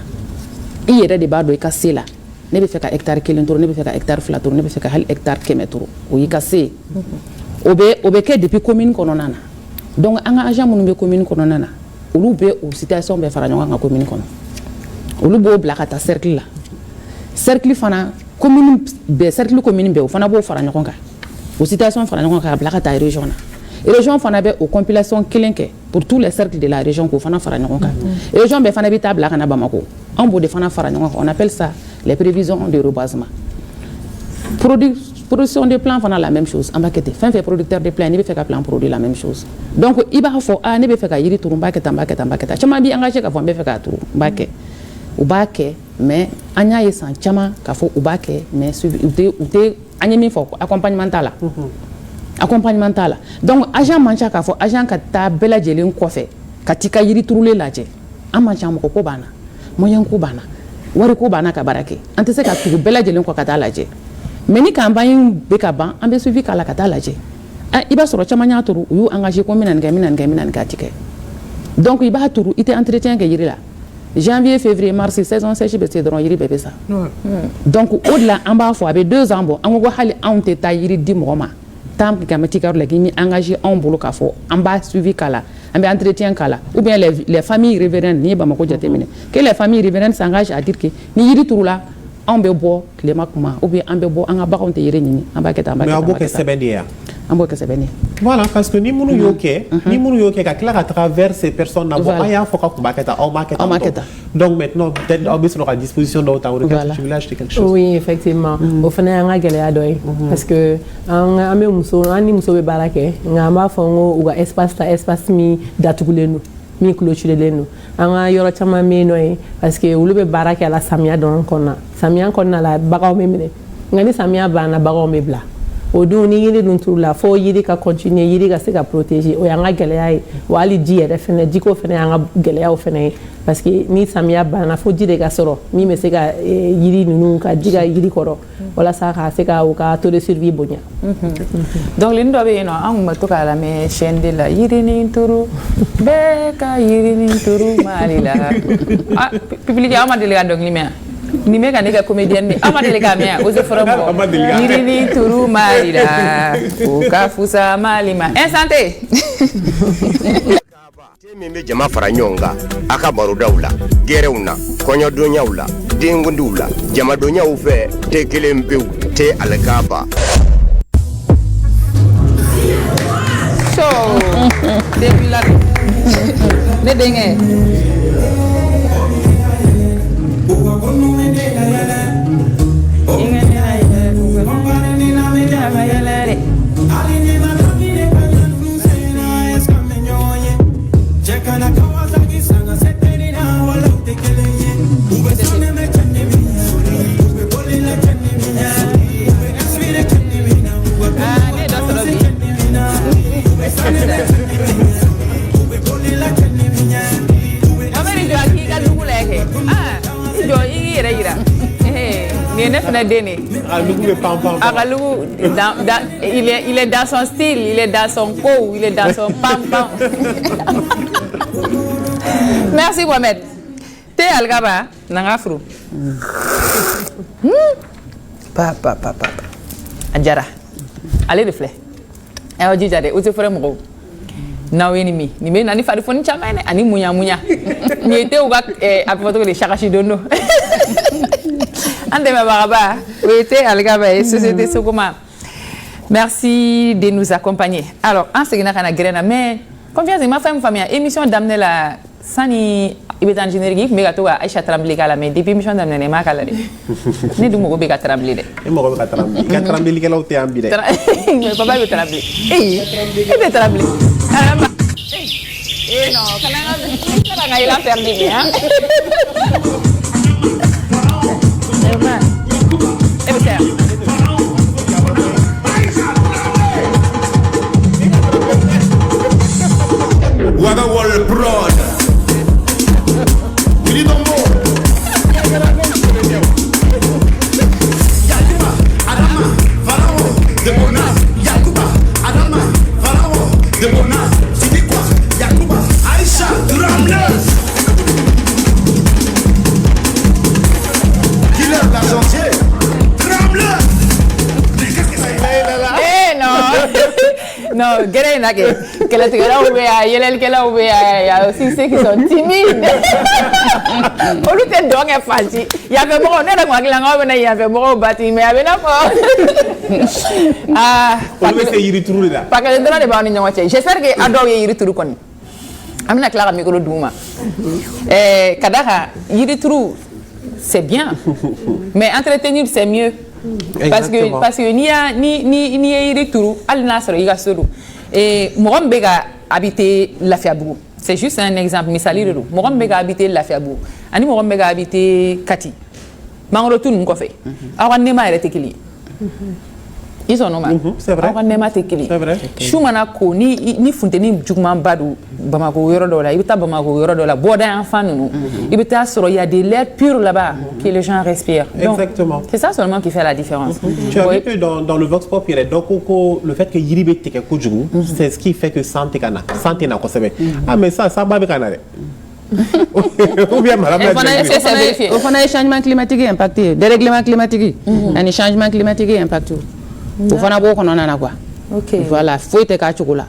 i yɛrɛ de b'a dɔn i ka se la ne bɛ fɛ ka hectare 1 turu ne bɛ fɛ ka hectare 2 turu ne bɛ fɛ ka hali hectare 100 turu o y'i ka se o bɛ kɛ depuis commune kɔnɔna na donc an ka agent minnu bɛ commune kɔnɔna na olu bɛ o situation bɛɛ fara ɲɔgɔn kan commune kɔnɔ olu b'o bila ka taa cercle la cercle fana commune bɛɛ cercle commune bɛɛ o fana b'o fara ɲɔgɔn kan o situation fara ɲɔgɔn kan ka bila ka taa région na région fana bɛ o compilation kelen kɛ pour tous les cercles de la région k'o fana fara ɲɔgɔn kan région bɛɛ fana bɛ taa bila ka na Bamako an b'o de fana fara ɲɔgɔn kan on appelle ça les prévisions de reboisement produits production de plants fana la même chose an b'a kɛ ten fɛn fɛn producteur de plant n'i bɛ fɛ ka plant produit la même chose donc i b'a fɔ ne bɛ fɛ ka yiri turu n b'a kɛ tan n b'a kɛ tan n b'a kɛ tan caman b'i engagé k'a fɔ n bɛ fɛ k'a turu n b'a kɛ u b'a kɛ mais an y'a ye san caman k'a fɔ u b'a kɛ mais u tɛ an ye min fɔ accompagnement t'a la accompagnement t'a la donc agent man ca k'a fɔ agent ka taa bɛɛ lajɛlen kɔfɛ ka t'i ka yiri turulen lajɛ an man ca mɔgɔ ko banna moyen ko banna wari ko banna ka baara kɛ an tɛ se ka tugu bɛɛ lajɛlen kɔ ka taa lajɛ mais ni campagne bɛ ka ban an bɛ suivi k'a la ka taa lajɛ i b'a sɔrɔ caman y'a turu u y'u engagé ko n bɛna nin kɛ n bɛna nin kɛ n bɛna nin kɛ a tɛ kɛ donc i b'a turu i tɛ entretien kɛ yiri la janvier février mars saison sèche bɛ se dɔrɔn yiri bɛɛ bɛ sa donc o de la an b'a fɔ a bɛ 2 ans bɔ an ko hali anw tɛ taa yiri di mɔgɔ ma temps k'i ka mɛtɛ kɛ yɔrɔ la k'i mi engagé anw bolo k'a fɔ an b'a suivi k'a la an bɛ entretien k'a la ou bien les familles riveraines n'i ye Bamako jateminɛ que les familles riveraines s'engagent à dire que ni yiri turu la anw bɛ bɔ tilema kuma ou bien an bɛ bɔ an ka baganw tɛ yiri ɲini an b'a kɛ tan an b'a kɛ tan mais an b'o kɛ sɛbɛn de ye wa an b'o kɛ sɛbɛn de ye voilà parce que ni minnu y'o kɛ ka tila ka taga vers ces personnes là bon an y'a fɔ ka kun b'a kɛ tan aw m'a kɛ tan donc maintenant peut-être aw bɛ sɔrɔ ka disposition dɔw ta o de kɛ tu voulais ajouter quelque chose oui effectivement o fana y'an ka gɛlɛya dɔ ye parce que an bɛ muso an ni muso bɛ baara kɛ nka an b'a fɔ n ko u ka espace ta espace min datugulen don min clôturelen don an ka yɔrɔ caman bɛ yen nɔ ye parce que olu bɛ baara kɛ a la samiya dɔrɔn kɔnɔna samiya kɔnɔna la baganw bɛ minɛ nka ni samiya banna baganw bɛ bila o dun ni yiri dun turu la fo yiri ka continuer yiri ka se ka protéger o y'an ka gɛlɛya ye wa hali ji yɛrɛ fɛnɛ jiko fɛnɛ y'an ka gɛlɛyaw fɛnɛ ye parce que ni samiya banna fo ji de ka sɔrɔ min bɛ se ka yiri ninnu ka ji ka yiri kɔrɔ walasa ka se ka u ka taux de survie bonya donc nin dɔ bɛ yen nɔ an tun bɛ to k'a lamɛn chaîne de la yirinin turu bɛɛ ka yirinin turu mali la public aw ma deli ka dɔnkili mɛn ni bɛ ka ne kɛ comédienne de aw ma deli k'a mɛn Ose fɔra mɔgɔ yirinin turu mali la o ka fusa mali ma santé min bɛ jama fara ɲɔgɔn kan a ka barodaw la gɛrɛw na kɔɲɔdonyaw la denkundiw la jamadonyaw fɛ tɛ kelen pewu tɛ alikaba so ne denkɛ il est dans son style, il est dans son co, il est dans son pam-pam. Merci Mohamed. T'es Algaba, Nangafrou. Papa. Adjara. Allez le flé. Et on dit jade, où tu ferais mon na ennemi ni me nani fari foni chama ne ani munya ni ete uga apoto le shakashi dono ande ma baraba ete algaba société sokoma. Merci de nous accompagner. Alors en segina kana grena mais confiance ma femme famille émission d'amener la sani ibetan générique mais gato Aïcha Tremblay kala mais depuis émission d'amener ne ma kala de ne du mo be ka Tremblay de e mo be ka Tremblay ka Tremblay kala o te ambi de mais papa be Tremblay be Tremblay non, quand il a perdu, hein. Waga wall broad. Willy Dombo. Yakuba, Adama, Farao, de Bonas. Yakuba, Adama, Farao, de Bonas. C'est quoi? Yakuba, Aïcha, Tremblay. Killer l'argentier. Tremblay. Eh non. Non, guerre n'a que la tigara ou bien yelel que la ou bien il y a aussi ceux qui sont timides. On lui fait donc un faci. Il y avait bon, on est dans la langue, il y avait bon bâti, mais il y avait pas. Ah, on veut se yiri turu là. Parce que le droit de bani nyama tche. J'espère que ado yiri turu koni. Amina Clara micro douma. Kadaka yiri turu c'est bien. Mais entretenir c'est mieux. Parce que ni yiri turu hali n'a sɔrɔ i ka so don mɔgɔ min bɛ ka habiter Lafiabugu c'est juste un exemple misali de don mɔgɔ min bɛ ka habiter Lafiabugu ani mɔgɔ min bɛ ka habiter Kati mangoro tu ninnu kɔfɛ aw ka nɛɛma yɛrɛ tɛ kelen ye i sɔn n'o ma aw ka nɛɛma tɛ kelen ye su mana ko ni funteni jugumanba don Bamako yɔrɔ dɔw la i bɛ taa Bamako yɔrɔ dɔw la bɔda yan fan ninnu i bɛ taa sɔrɔ il y a de l'air pur là-bas que les gens respirent. Exactement. C'est ça seulement qui fait la différence. Tu as vu que dans le Vox Pop donc le fait que yiri bɛ tigɛ kojugu c'est ce qui fait que san tɛ ka na kosɛbɛ ah mais ça ba bɛ ka na dɛ. Ou bien madame au fana ye changement climatique impacté dérèglement climatique ani changement climatique impacté o fana b'o kɔnɔna na quoi. Voilà foyi tɛ k'a cogo la.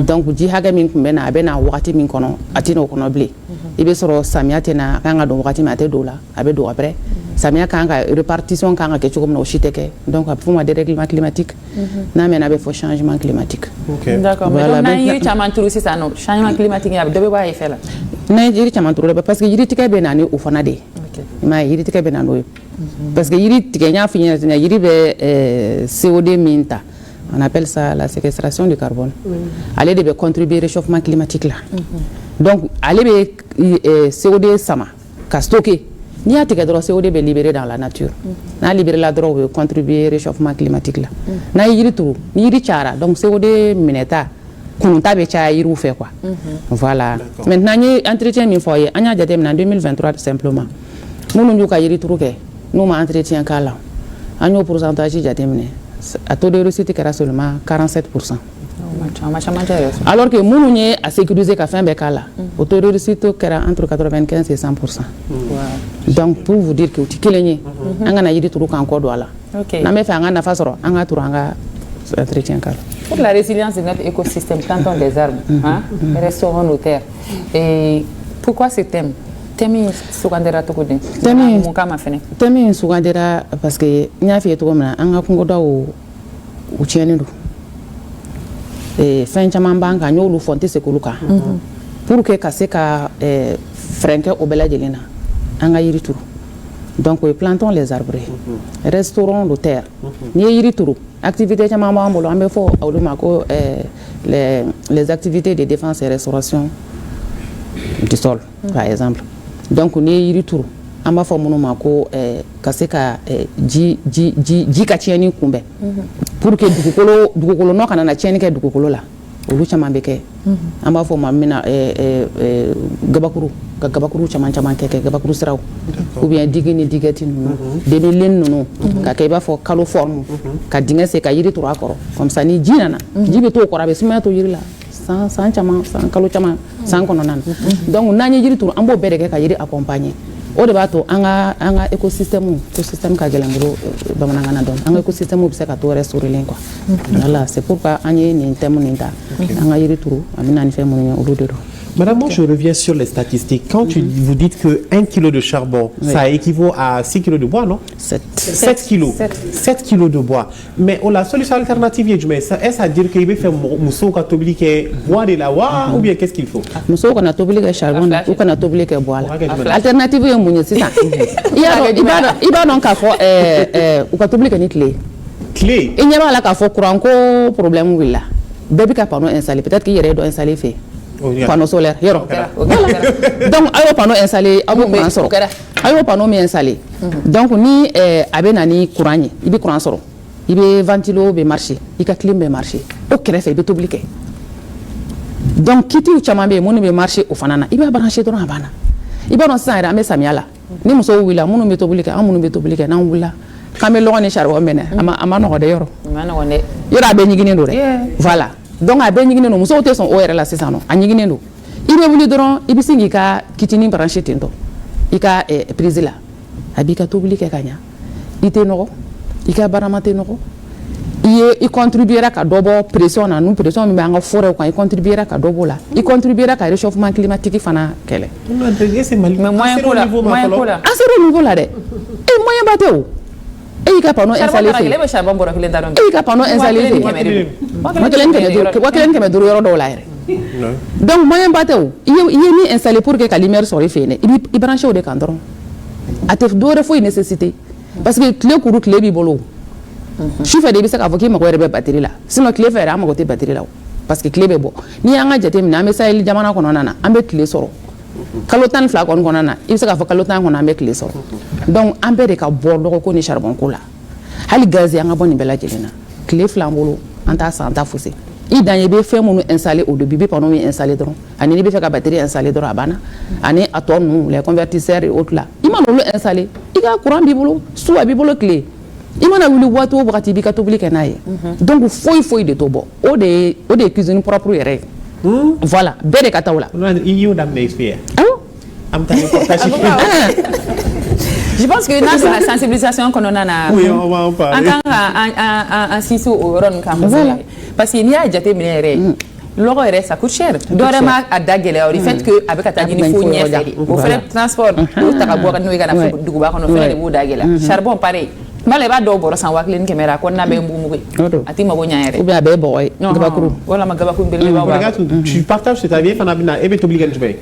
Donc ji hakɛ min tun bɛ na a bɛ na wagati min kɔnɔ a tɛ n'o kɔnɔ bilen i bɛ sɔrɔ samiya tɛ na a kan ka don wagati min a tɛ don o la a bɛ don après samiya kan ka répartition kan ka kɛ cogo min na o si tɛ kɛ donc a bɛ f'o ma dérèglement climatique n'a mɛnna a bɛ fɔ changement climatique. D'accord mais donc n'an ye yiri caman turu sisan nɔ changement climatique a bɛ dɔ bɛ bɔ a effet la. N'an ye yiri caman turu dɛ parce que yiri tigɛ bɛ na ni o fana de ye i m'a ye yiri tigɛ bɛ na n'o ye parce que yiri tigɛ n y'a f'i ɲɛna yiri bɛ CO2 min ta. On appelle ça la séquestration du carbone. Elle devait contribuer au réchauffement climatique là. Donc, elle devait CO2 sama, qu'à stocker. Ni à tigre de CO2 est libéré dans la nature. Na libéré la drogue veut contribuer au réchauffement climatique là. Na yiri tout, ni yiri chara. Donc CO2 mineta, kunta be chara yiri ou fait quoi. Voilà. Maintenant, ni entretien min foyer, anya jadem en 2023 simplement. Nous nous ka yiri tout ke, nous ma entretien kala. Anyo pourcentage jadem ne. A taux de réussite qui est seulement 47%. Alors que nous a sécurisé qu'à fin bécala, au taux de réussite qui est entre 95 et 100%. Donc pour vous dire que tu kilényé, on a eu des trucs encore là. On a fait un affaire, on a tout un entretien. Pour la résilience de notre écosystème, plantons des arbres, restaurons nos terres. Et pourquoi ce thème? Temi sugandera tokoden. Temi sugandera parce que nya fi to mana an ga kungo dawo u tienu fin caman ban ka nyolu fonte se koluka pour que ka se ka frenke o bela jelena an ga yiri turu donc plantons les arbres restaurons nos terres ni yiri turu activité caman ban bolo an be fo awlu mako les activités de défense et restauration du sol par exemple. Donc ni yiri turu an b'a fɔ minnu ma ko ka se ka ji ka tiɲɛni kunbɛn pour que dugukolo nɔ kana na tiɲɛni kɛ dugukolo la olu caman bɛ kɛ an b'a fɔ ma min na gabakuru ka gabakuru caman kɛ gabakuru siraw ou bien digi ni digɛti ninnu demilen ninnu ka kɛ i b'a fɔ kalo forme ka dingɛ se ka yiri turu a kɔrɔ comme ça ni ji nana ji bɛ to o kɔrɔ a bɛ sumaya to yiri la san caman san kalo caman san kɔnɔna na donc n'an ye yiri turu an b'o bɛɛ de kɛ ka yiri accompagner o de b'a to an ka écosystème ka gɛlɛn bolo bamanankan na dɔn an ka écosystème bɛ se ka to restaurer quoi voilà c'est pourquoi an ye nin thème nin ta an ka yiri turu a bɛ na ni fɛn minnu ye olu de don. Madame, moi je reviens sur les statistiques. Quand vous dites que 1 kg de charbon, ça équivaut à 6 kg de bois, non? 7 kilos. 7 kilos de bois. Mais la solution alternative, est-ce à dire qu'il faut faire mousseau quand tu bois de la bois ou bien qu'est-ce qu'il faut? Mousseau quand tu as charbon ou quand tu as bois. Alternative, c'est ça. Il y a donc à faire ou quand tu as une clé. Clé? Il n'y a pas là qu'à faire courant problème ou là. Bébé qui a pas installé, peut-être qu'il y aurait installé fait. Panneau solaire yɔrɔ donc a y'o panneau installé a b'o courant sɔrɔ a y'o panneau min installé donc ni a bɛ na ni courant ye i bɛ courant sɔrɔ i bɛ ventilo bɛ marcher i ka clim bɛ marcher o kɛrɛfɛ i bɛ tobili kɛ donc kitiw caman bɛ yen minnu bɛ marcher o fana na i b'a brancher dɔrɔn a banna i b'a dɔn sisan yɛrɛ an bɛ samiya la ni musow wulila minnu bɛ tobili kɛ an minnu bɛ tobili kɛ n'an wulila k'an bɛ lɔgɔ ni charbon minɛ a ma nɔgɔ dɛ yɔrɔ a bɛ ɲiginen don dɛ voilà. Donc a bɛ ɲiginen don musow tɛ sɔn o yɛrɛ la sisan nɔ a ɲiginen don i bɛ wuli dɔrɔn i bɛ se k'i ka kitinin branché ten tɔ i ka prise la a b'i ka tobili kɛ ka ɲa i tɛ nɔgɔ i ka barama tɛ nɔgɔ i contribuera ka dɔ bɔ pression na nu pression min bɛ an ka forêt kan i contribuera ka dɔ b'o la i contribuera ka réchauffement climatique fana kɛlɛ. mais moyen ko la an sera o niveau la dɛ moyen ba tɛ o. Et il y a pas installé. Et il y a pas installé. Donc moyen bateau. Il est mis installé pour que la lumière soit faite. Il branche au décandron. A te deux fois une nécessité. parce que clé couru clé bibolo je fais des bisous à qui m'a quoi batterie là sinon clé fait à ma côté batterie là parce que clé bebo ni anga jate mina me sa ili jamana kono nana ambe clé soro kalotan fla kon kono na il se ka fa kalotan kono ambe clé soro donc ambe de ka bordo ko ni charbon ko la hali gaz ya nga boni bela jelena clé flambolo anta santa fossé i dan ye be fait mon installer au début be pendant installer dron ani be fait ka batterie installer dron abana ani atom nous les convertisseurs et autres là il m'a le installer il a courant bibolo soit bibolo clé il m'a voulu voir tout brati bi ka to bli kenaye donc foi de tobo o de cuisine propre yere voilà be de katawla il y a dans l'expert am tane je pense que c'est la sensibilisation qu'on a oui on va en parler en sisu au ron kam parce qu'il y a déjà terminé l'euro ça coûte cher dorema a dagele au fait que avec atani il faut nier au fait transport to ta bo no igana fu duguba kono fele bu dagela charbon pareil male ba do boro san waklin caméra ko na be mbumu ati mabo nyaare ou bien be boy gabakuru wala ma gabakuru be ba regarde tu partages cet avis fana bina ebe t'obligé de faire.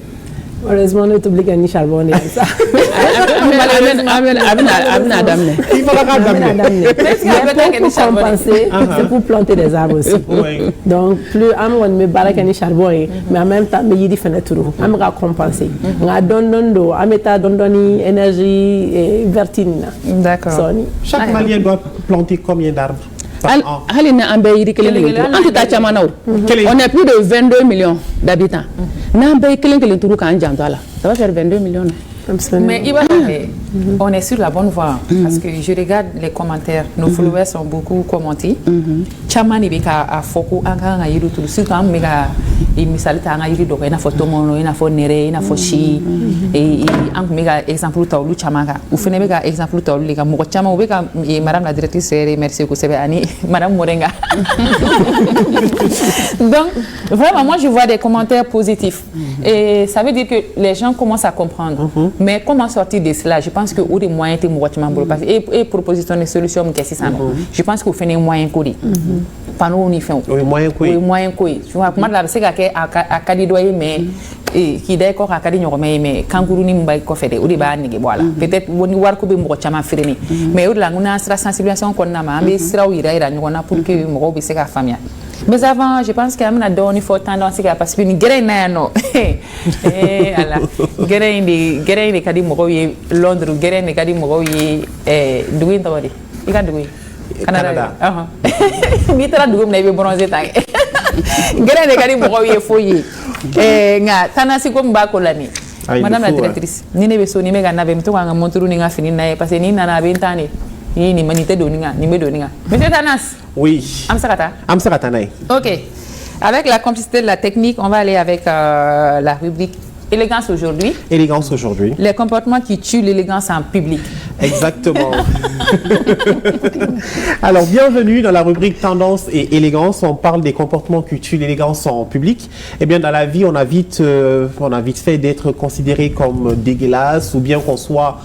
Heureusement, on est obligé de charbonner ça. Pour compenser, c'est pour planter des arbres aussi. Donc, plus on me barraque ni charbon, mais en même temps, me yidi fenêtre, on me compenser. On donne énergie vertine. D'accord. Chaque Malien doit planter combien d'arbres? On est plus de 22 millions d'habitants. Ça va faire 22 millions. Mais on est sur la bonne voie parce que je regarde les commentaires, nos followers sont beaucoup commentés. Chamani bika a foko anga yiru tout surtout am mega et misalita anga yiru do ina photo mono ina fo nere ina fo shi et am mega exemple tawlu chamanga ou fene mega exemple tawlu liga mo chama ou beka madame la directrice merci ko sebe ani madame Morenga. Donc vraiment moi je vois des commentaires positifs et ça veut dire que les gens commencent à comprendre. Mais comment sortir de cela? Je pense que ou des moyens te mouvement et proposition de solution qu'est-ce ça je pense qu'il faut des moyens codés. Pas nous on y fait. Oui moyen quoi. Tu vois comment là c'est à cadidoyer mais qui d'accord à cadidoyer mais kangourou ni mbaye ko fait ou des ba nigi voilà. Peut-être woni war ko be mo chama fireni. Mais au-delà on a la sensibilisation qu'on a mais sera ira on a pour que mo be se ka famille. Mais avant, je pense qu'il y a une forte tendance parce que nous avons des cas de Londres, des cas de Canada. Ni tara dugum na be bronzer tang. Gere ne kadi mo ye foyer. Nga tanasi ko mbako lani. Madame la directrice, ni ne be so ni me ga na be mto nga monturu ni nga fini na parce que ni na bentane. Ni manité doninga, ni me doninga. Monsieur Tanas. Oui. Amsakata Naï. Ok. Avec la complicité de la technique, on va aller avec la rubrique Élégance aujourd'hui. Élégance aujourd'hui. Les comportements qui tuent l'élégance en public. Exactement. Alors, bienvenue dans la rubrique Tendance et élégance. On parle des comportements qui tuent l'élégance en public. Eh bien, dans la vie, on a vite fait d'être considéré comme dégueulasse ou bien qu'on soit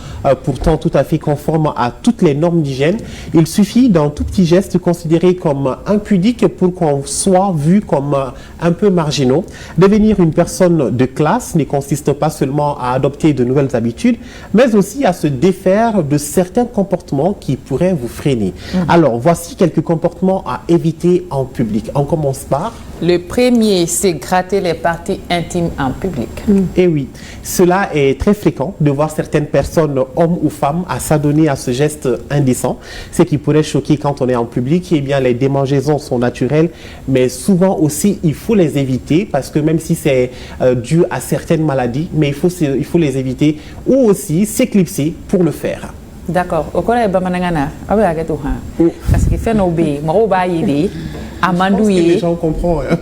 pourtant tout à fait conforme à toutes les normes d'hygiène. Il suffit d'un tout petit geste considéré comme impudique pour qu'on soit vu comme un peu marginaux. Devenir une personne de classe ne consiste pas seulement à adopter de nouvelles habitudes, mais aussi à se défaire de certains comportements qui pourraient vous freiner. Alors, voici quelques comportements à éviter en public. On commence par... Le premier, c'est gratter les parties intimes en public. Et oui, cela est très fréquent de voir certaines personnes, hommes ou femmes, à s'adonner à ce geste indécent. Ce qui pourrait choquer quand on est en public, eh bien, les démangeaisons sont naturelles, mais souvent aussi, il faut les éviter parce que même si c'est dû à certaines maladies, mais il faut les éviter ou aussi s'éclipser pour le faire. D'accord. Au collège Bamanangana, parce que fait nos bébés, moi les gens comprennent.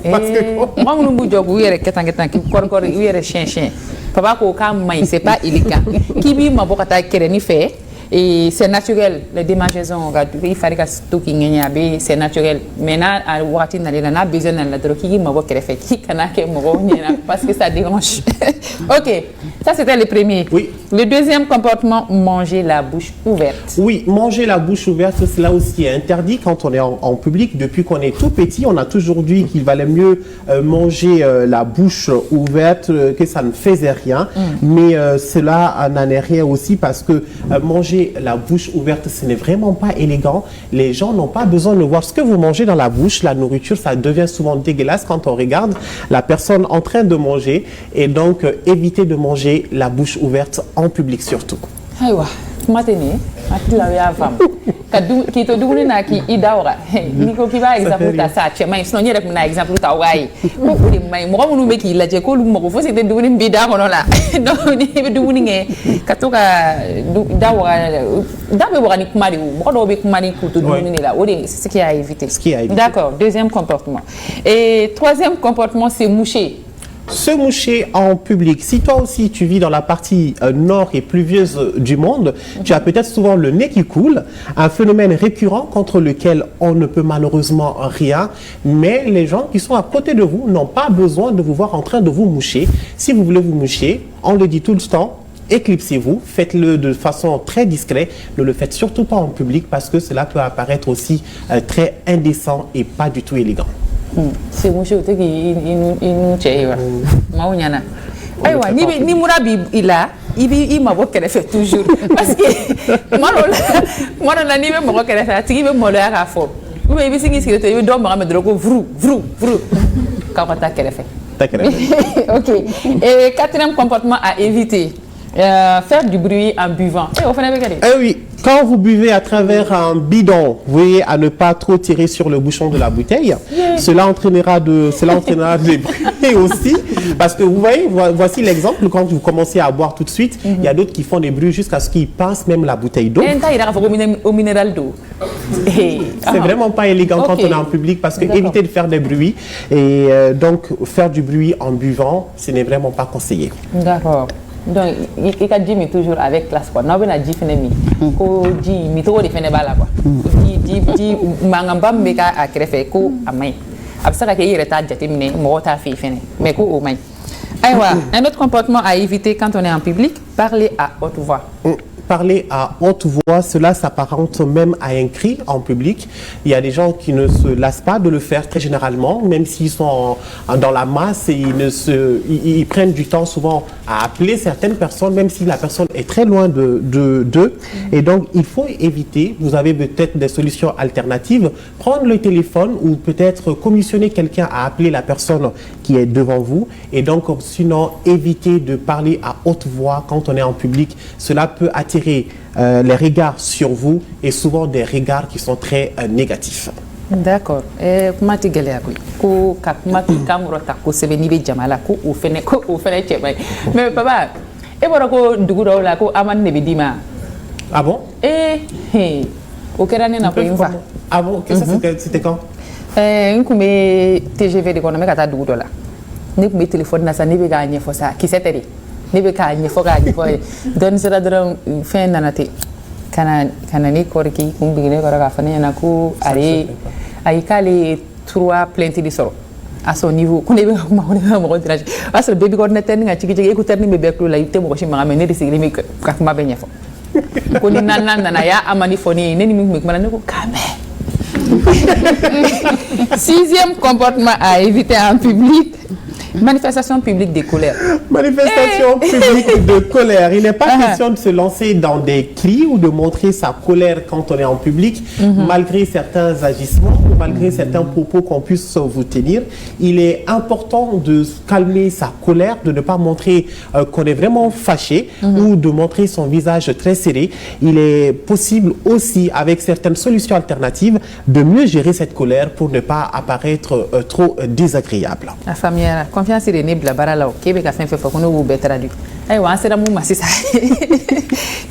Parce que moi, nous avons eu des chiens. Papa, c'est pas illégal. Qui vit ma boca fait. Et c'est naturel, les démangeaisons, il fallait que c'est naturel. Maintenant, à Ouattine, on a besoin de la drogue qui m'a fait parce que ça dérange. Ok, ça c'était le premier. Oui. Le deuxième comportement, manger la bouche ouverte. Oui, manger la bouche ouverte, cela aussi est interdit quand on est en public. Depuis qu'on est tout petit, on a toujours dit qu'il valait mieux manger la bouche ouverte, que ça ne faisait rien. Mais cela n'en est rien aussi parce que manger manger la bouche ouverte, ce n'est vraiment pas élégant. Les gens n'ont pas besoin de voir ce que vous mangez dans la bouche. La nourriture, ça devient souvent dégueulasse quand on regarde la personne en train de manger. Et donc, évitez de manger la bouche ouverte en public surtout. Aïwa, maintenant, qui te double na qui idawra niko ki ba exemple ta sa che mai sino nyere na exemple ta wai ko uri mai mo mo be ki la je ko lu mo ko fo se te double bida ko la donc ni be double nge katoka dawra da be bora ni kumari mo do be kumari ko to double ni la ori c'est ce qui a évité d'accord deuxième comportement et troisième comportement c'est moucher. Se moucher en public. Si toi aussi tu vis dans la partie nord et pluvieuse du monde, tu as peut-être souvent le nez qui coule, un phénomène récurrent contre lequel on ne peut malheureusement rien, mais les gens qui sont à côté de vous n'ont pas besoin de vous voir en train de vous moucher. Si vous voulez vous moucher, on le dit tout le temps, éclipsez-vous, faites-le de façon très discrète, ne le faites surtout pas en public parce que cela peut apparaître aussi très indécent et pas du tout élégant. C'est mon chou qui il maounyana aywa ni murabi ila il m'a beaucoup fait toujours parce que moi la ni me beaucoup fait tigi be molo ya ka fo ou be bi singi sikete yo do ma me drogo vrou ka ta kele fait OK et quatrième comportement à éviter faire du bruit en buvant. Oui, quand vous buvez à travers un bidon, vous voyez à ne pas trop tirer sur le bouchon de la bouteille. Cela entraînera des bruits aussi. Parce que vous voyez, voici l'exemple, quand vous commencez à boire tout de suite, il y a d'autres qui font des bruits jusqu'à ce qu'ils passent même la bouteille d'eau. Au minéral d'eau. C'est vraiment pas élégant quand on est en public parce que éviter de faire des bruits et donc faire du bruit en buvant, ce n'est vraiment pas conseillé. D'accord. Donc il a dit mais toujours avec classe quoi non ben a dit fenemi ko dit mi to de fene bala quoi dit mangamba meka a créé ko amay absaka ke yire ta jatimine mo ta fi fene mais ko o may aywa un autre comportement à éviter quand on est en public, parler à haute voix. Parler à haute voix, cela s'apparente même à un cri en public. Il y a des gens qui ne se lassent pas de le faire très généralement, même s'ils sont dans la masse et ils prennent du temps souvent à appeler certaines personnes, même si la personne est très loin d'eux. Et donc, il faut éviter, vous avez peut-être des solutions alternatives, prendre le téléphone ou peut-être commissionner quelqu'un à appeler la personne qui est devant vous. Et donc, sinon, éviter de parler à haute voix quand on est en public. Cela peut attirer les regards sur vous et souvent des regards qui sont très négatifs. D'accord. Comment tu galères ko kakmati kamrota ko sebeni be jamala ko o fene chebe. Mais papa, e bora ko duguro la ko aman ne bidima. Ah bon? O kerane na ko infa. Ah bon? C'était quand? Nkume TGV de kono me kata duguro la. Ne kume téléphone na sa ne be gagner fo sa ki seteri. Ne be ka nyefo don sera dron fin nanate kana ni korki kumbigine koraka fane na ku ari ay kali 3 plaintes de soro à son niveau ko ne be mo tirage parce que baby coordinateur nga chiki écouteur ni be beklu la yite mo ko shima me ne disigli mi ka ma be nyefo ko ni nan ya amani foni ne ni mi mala ne ko kame. Sixième comportement à éviter en public. Manifestation publique de colère. Manifestation publique de colère. Il n'est pas question de se lancer dans des cris ou de montrer sa colère quand on est en public, malgré certains agissements ou malgré certains propos qu'on puisse vous tenir. Il est important de calmer sa colère, de ne pas montrer qu'on est vraiment fâché ou de montrer son visage très serré. Il est possible aussi, avec certaines solutions alternatives, de mieux gérer cette colère pour ne pas apparaître trop désagréable. La famille, confiance est née blabara là au Québec a fait qu'on nous bettera du. Eh ouais, c'est la mouma c'est ça.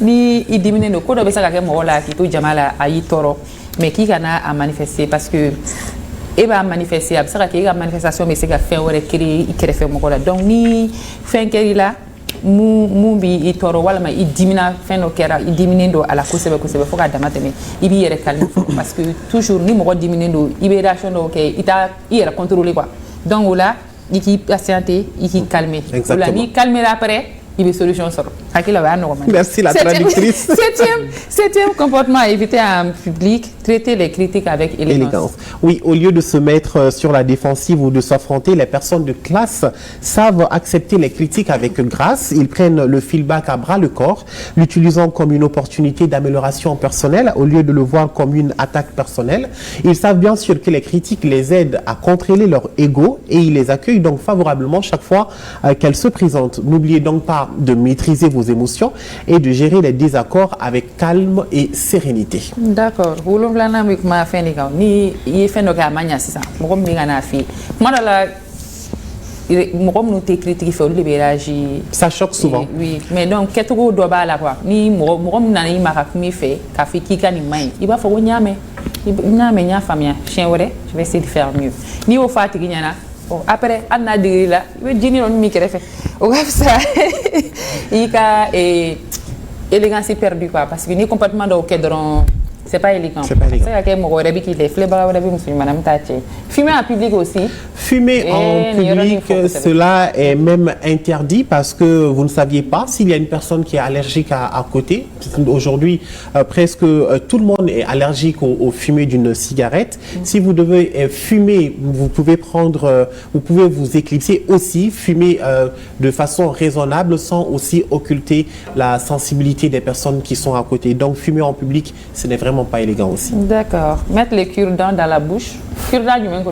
Ni il diminue le code de ça que moi là qui tout jamala ayi toro, mais qui gana à manifester parce que et va manifester à ça que manifestation mais c'est qu'à faire ouais créer il crée faire mon là donc ni fin qu'elle là mu bi i toro wala ma i dimina feno kera i diminendo ala kusebe faut ka damatene i bi yere calme parce que toujours ni mo diminendo i be réaction do ke ita i yere contrôler quoi donc là il qui patienter il qui calmer là ni calmer après il y a des solutions. Merci la traductrice. Septième comportement à éviter en public, traiter les critiques avec élégance. Oui, au lieu de se mettre sur la défensive ou de s'affronter, les personnes de classe savent accepter les critiques avec grâce. Ils prennent le feedback à bras le corps, l'utilisant comme une opportunité d'amélioration personnelle au lieu de le voir comme une attaque personnelle. Ils savent bien sûr que les critiques les aident à contrôler leur ego et ils les accueillent donc favorablement chaque fois qu'elles se présentent. N'oubliez donc pas de maîtriser vos émotions et de gérer les désaccords avec calme et sérénité. D'accord. Ça choque souvent. Oui, mais donc qu'est-ce que doit ba la quoi? Ni morom na ni mara mi fait café qui ka ni mai. Il va faut nyame. Nyame nya famia. Chien ore, je vais essayer de faire mieux. Ni au fatigué nyana. Après, on a dit là, il veut dire non mi fait. Au grave ça. Il a élégance perdue quoi parce que ni complètement dans au cadran. C'est pas élégant. C'est pas élégant. Fumer en public aussi. Fumer en public, cela est même interdit parce que vous ne saviez pas s'il y a une personne qui est allergique à côté. Aujourd'hui, presque tout le monde est allergique au fumer d'une cigarette. Si vous devez fumer, vous pouvez vous éclipser aussi, fumer de façon raisonnable sans aussi occulter la sensibilité des personnes qui sont à côté. Donc fumer en public, ce n'est vraiment pas élégant aussi. D'accord. Mettre les cure-dents dans la bouche. Cure-dents du même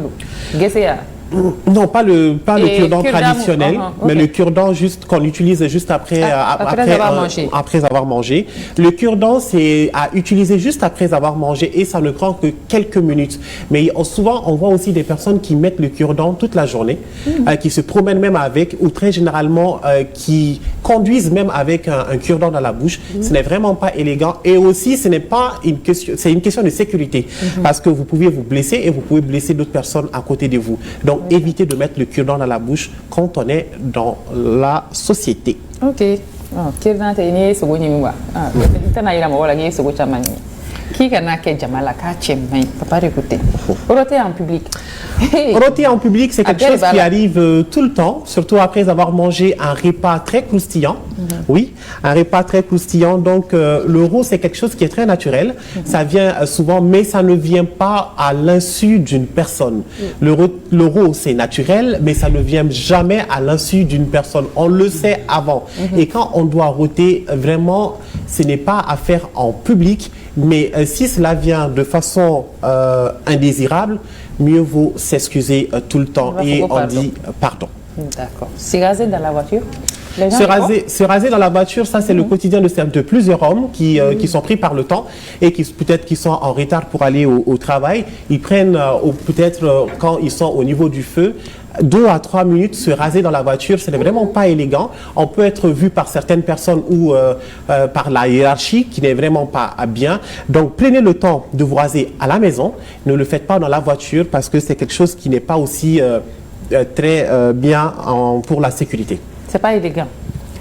non, pas le cure-dent traditionnel, mais le cure-dent juste qu'on utilise juste après avoir mangé. Le cure-dent, c'est à utiliser juste après avoir mangé et ça ne prend que quelques minutes. Mais souvent, on voit aussi des personnes qui mettent le cure-dent toute la journée, qui se promènent même avec, ou très généralement, qui conduisent même avec un cure-dent dans la bouche. Ce n'est vraiment pas élégant. Et aussi, ce n'est pas une question, c'est une question de sécurité. Parce que vous pouvez vous blesser et vous pouvez blesser d'autres personnes à côté de vous. Donc, évitez de mettre le cure-dent dans la bouche quand on est dans la société. Ok. Qui Roter en public. Roter en public, c'est quelque chose qui arrive tout le temps, surtout après avoir mangé un repas très croustillant. Oui, un repas très croustillant. Donc, le rot, c'est quelque chose qui est très naturel. Ça vient souvent, mais ça ne vient pas à l'insu d'une personne. Le rot, c'est naturel, mais ça ne vient jamais à l'insu d'une personne. On le sait avant. Et quand on doit roter, vraiment, ce n'est pas à faire en public. Mais si cela vient de façon indésirable, mieux vaut s'excuser tout le temps et on dit pardon. D'accord. Se raser dans la voiture? Se raser dans la voiture, ça c'est le quotidien de plusieurs hommes qui sont pris par le temps et qui peut-être qui sont en retard pour aller au travail. Ils prennent, peut-être quand ils sont au niveau du feu, 2 à 3 minutes se raser dans la voiture, ce n'est vraiment pas élégant. On peut être vu par certaines personnes ou par la hiérarchie qui n'est vraiment pas bien. Donc prenez le temps de vous raser à la maison. Ne le faites pas dans la voiture parce que c'est quelque chose qui n'est pas aussi très bien pour la sécurité. C'est pas élégant.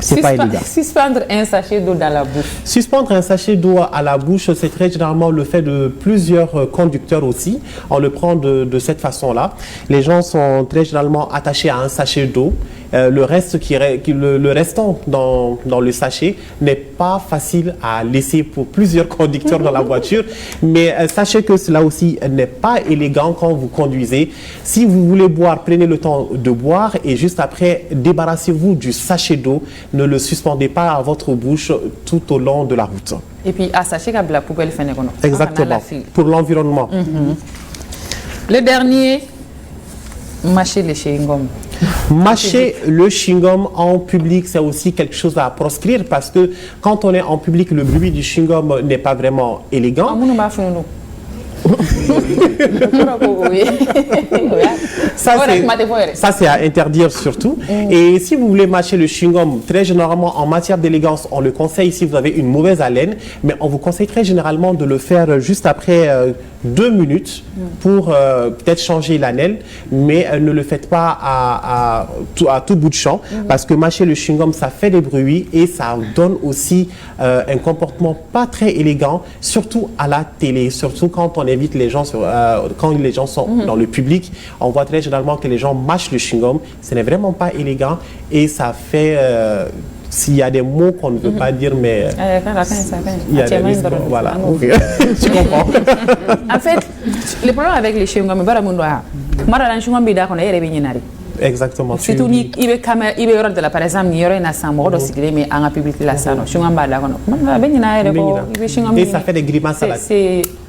C'est pas élégant. Suspendre un sachet d'eau dans la bouche. Suspendre un sachet d'eau à la bouche, c'est très généralement le fait de plusieurs conducteurs aussi. On le prend de cette façon-là. Les gens sont très généralement attachés à un sachet d'eau. Le restant dans le sachet n'est pas facile à laisser pour plusieurs conducteurs dans la voiture. Mais sachez que cela aussi n'est pas élégant quand vous conduisez. Si vous voulez boire, prenez le temps de boire et juste après, débarrassez-vous du sachet d'eau. Ne le suspendez pas à votre bouche tout au long de la route. Et puis, à sachez que la poubelle fait des conneries. Exactement, pour l'environnement. Le dernier, mâcher les chewing-gums. Mâcher le chewing-gum en public, c'est aussi quelque chose à proscrire parce que quand on est en public, le bruit du chewing-gum n'est pas vraiment élégant. Ça c'est à interdire surtout. Et si vous voulez mâcher le chewing-gum, très généralement en matière d'élégance, on le conseille si vous avez une mauvaise haleine, mais on vous conseille très généralement de le faire juste après 2 minutes pour peut-être changer l'haleine, mais ne le faites pas à tout bout de champ parce que mâcher le chewing-gum, ça fait des bruits et ça donne aussi un comportement pas très élégant, surtout à la télé, surtout quand on évite les gens quand les gens sont dans le public, on voit très généralement que les gens mâchent le chewing-gum. Ce n'est vraiment pas élégant et ça fait s'il y a des mots qu'on ne peut pas dire, mais il y a des risques. Voilà. Tu comprends. En fait, le problème avec les chiens, exactement. Surtout il y a de la par exemple il y a un sang mais en publicité la sang et ça fait des grimaces à la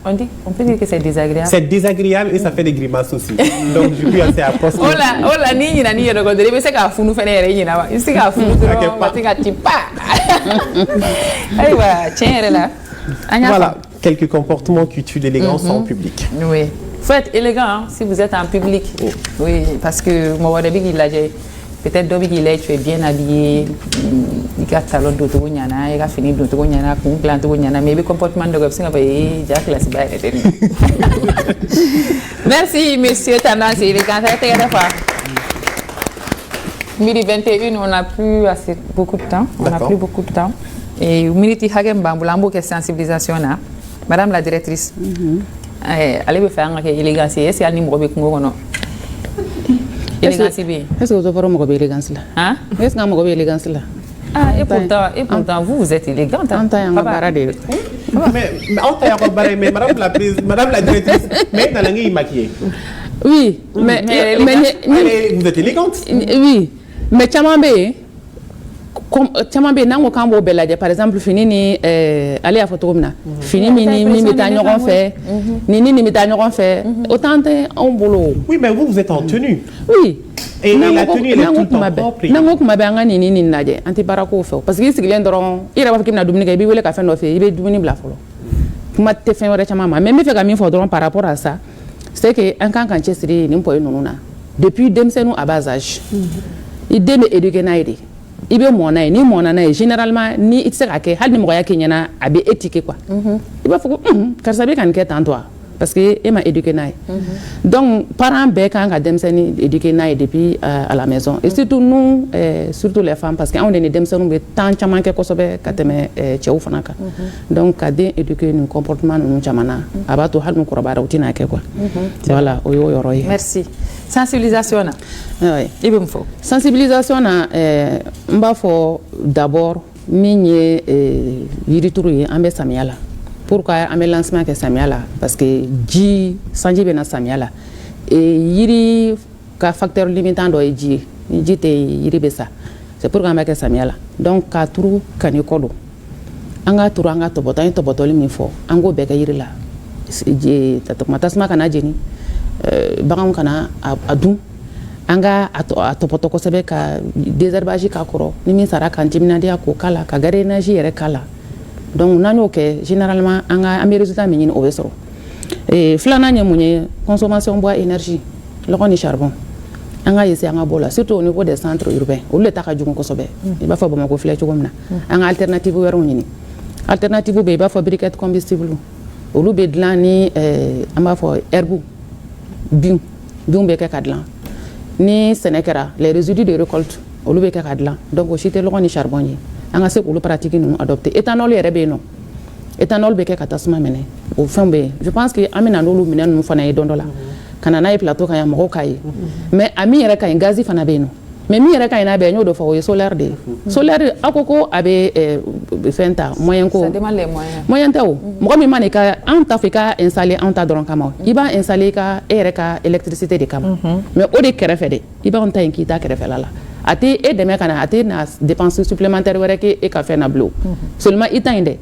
on peut dire que c'est désagréable. C'est désagréable et ça fait des grimaces aussi. Donc du coup c'est à poste. Hola ni regarder mais c'est qu'à fou nous faire rien na c'est qu'à fou voilà quelques comportements qui tuent l'élégance en public. Oui. Faut être élégant hein, si vous êtes en public. Oui, parce que moi, peut-être que tu es bien habillé, il y a talon d'auto, il y a fini d'auto, il y a un plan d'auto, mais le comportement de l'observation est déjà classé. Merci, monsieur Tendance élégant. Midi 21, on n'a plus assez beaucoup de temps. On n'a plus beaucoup de temps. Et minute Hagem Bambulambo, qui est sensibilisation, madame la directrice. Allez me faire une élégance. Est-ce qu'il y a un numéro de Congo? Élégance bien. Est-ce que vous avez une élégance là? Hein? Est-ce que vous avez une élégance là? Ah, et pourtant, vous êtes élégante. Mais madame la directrice, mais dans la maquillée. Oui, mais vous êtes élégante. Oui, mais Tchamambé. Tchamambé, nango kambo belaje par exemple fini ni aller à photo na fini ni mitanyoron fait ni mitanyoron fait autant en boulot. Oui, mais vous êtes en tenue. Oui. Et la tenue elle est tout le temps propre. Nango kuma banga ni naje anti barako fait parce que si glen doron ira ba kimna dumini bi wele ka fait no fait ibe dumini bla folo kuma te fin wore chamama mais me fait ka mi fo doron par rapport à ça c'est que un kan kan chesiri ni mpo nununa depuis demsenu à bas âge il deme éduquer naide ibe mona ni mona na généralement ni itse ka ke hal ni mo ya kenyana abi éthique quoi iba faut car ça be kan ke tant toi parce que il m'a éduqué naï donc parents be kan ga demseni éduquer naï depuis à la maison et surtout nous surtout les femmes parce que on est demsenu be tant chaman ke ko sobe kateme cheou fanaka donc ka de éduquer nous comportement nous chamana abato hal nous koraba routina ke quoi voilà oyo yoroy merci sensibilisation na oui ibem fo sensibilisation na mba fo d'abord minye yirituru yi ambe samiala pourquoi ambe lancement ke samiala parce que ji sanji bena samiala et yiri ka facteur limitant do ji te yiri besa c'est pourquoi ambe ke samiala donc ka turu kanikodo anga turu anga to mi fo ango be ka yiri la je tatasma kana jeni bagam kana adu anga atopoto ko sebe ka désherbage ka koro ni min sara kan timina dia ko kala ka gare énergie yere kala donc nanyo ke généralement anga am résultat mi ni obesoro et flana nya munye consommation bois énergie lo ni charbon anga yesi anga bola surtout au niveau des centres urbains ou le taka jugo ko sobe e ba fa bama ko fle chugomna anga alternative wero ni alternative be ba fa briquette combustible ou lu be dlani amba fo herbu bium be ka kadlan ni sénékara les résidus de récolte au lieu de cadlan donc aussi te lo ni charbon ni anga se ko pratique nous adopter éthanol yere be no éthanol be ka katasma mene au fin be je pense que amina no lu minen nous fana e dondola kana na e plateau kan ya mo kai mais ami yere kan gazi fana be no mais mi yere kan na be nyodo fo solaire de solaire akoko abe fenta moyen ko ça demande les moyens moyen taw mo mi manika en Afrika installer en ta doron kama iba installer ka ereka électricité de kama mais o de kerefe de iba on ta inkita kerefe la ati e de me kana ati na dépenses supplémentaires were ke e ka fe na blo seulement itande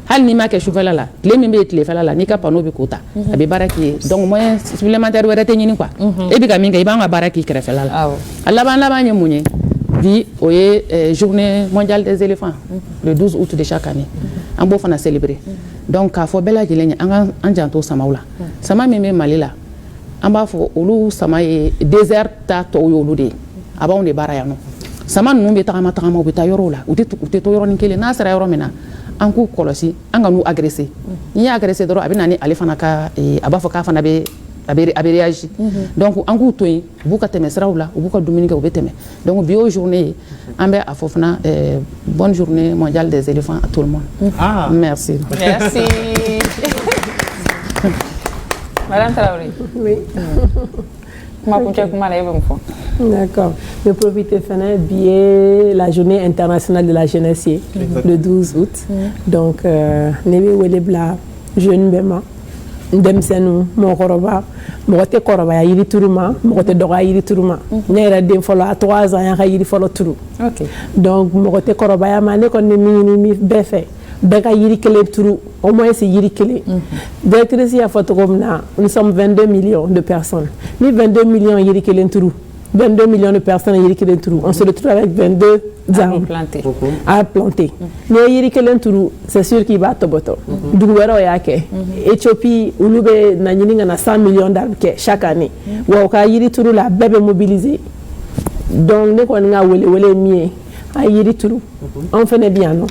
hal ni ma ke chouvala la le mi be tle fala la ni ka pano bi kota abi baraki donc moyen supplémentaire were te nyini quoi e bi ka minga iba nga baraki kerefe la Allah ban nye munye vi oye journée mondiale des éléphants le 12 août de chaque année en bo fana célébrer donc ka fo bela jilenya an janto samaula sama meme malila amba fo olu sama e désert ta to yolu de aba on de baraya no sama nu be tagama be ta yoro la uti to yoro ni kele na sara yoro mena an ku kolosi an ga nu agresser ni agresser doro abina ni ale fana ka aba fo ka fana be abere réagi donc an ku to yi buka teme srawla buka dominique obeteme donc bio journée ambe a fofna bonne journée mondiale des éléphants à tout le monde. Merci Madame Traoré. Oui. D'accord. Je profite de billet la journée internationale de la jeunesse le 12 août. Donc, Nebe Welebla, jeune Bema, Ndemsenu, Mokoroba, Mokote Koroba, Yiri Turuma, Mokote Dora Yiri Turuma. Nera dem follow à 3 ans, Yiri follow Turu. Donc, Mokote Koroba, Yamane, qu'on est mini befe. Beka Yiri Kele Turu, au moins c'est Yiri Kele. Directrice à Photocomna, nous sommes 22 millions de personnes. Ni 22 millions Yiri Kele Turu. 22 millions de personnes à Yiri Kele Turu. On se retrouve avec 22 arbres à planter. Mais Yiri Kele Turu, c'est sûr qu'il va toboto. Douguero Yake. Éthiopie, Ulube Nanyini a 100 millions d'arbres chaque année. Wauka Yiri Turu la bébé mobilisée. Donc, nous avons wele mieux à Yiri Turu. On fait bien, non?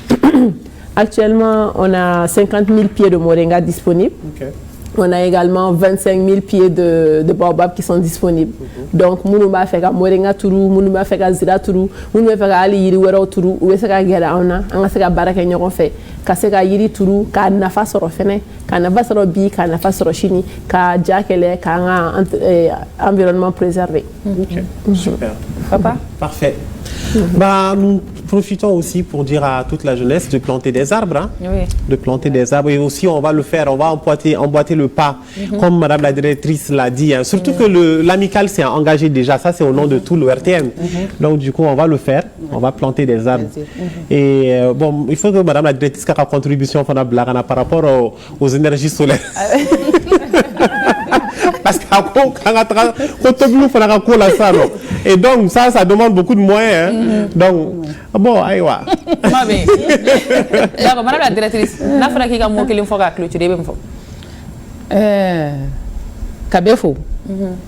Actuellement, on a 50 000 pieds de moringa disponibles. On a également 25 000 pieds de baobab qui sont disponibles. Donc, nous avons fait moringa turu, nous avons fait zira turu, nous avons fait ali yiri wero turu, nous avons fait gera ona, on a fait baraka nyoko fait. Kaseka yiri turu, ka nafa soro fene, ka nafa soro bi, ka nafa soro chini, ka jakele, ka environnement préservé. Super. Papa? Parfait. Bah, nous profitons aussi pour dire à toute la jeunesse de planter des arbres. Hein? Oui. De planter des arbres. Et aussi, on va le faire, on va emboîter le pas, comme Madame la directrice l'a dit. Hein. Surtout que l'amicale s'est engagé déjà. Ça, c'est au nom de tout le RTM. Donc, du coup, on va le faire. On va planter des arbres. Et bon, il faut que Madame la directrice ait une contribution par rapport aux énergies solaires. Parce et donc ça demande beaucoup de moyens. Hein. Donc, bon, aïwa. Madame la directrice, n'a pas qu'il y a un mot qu'il faut clôturer. Kabefo,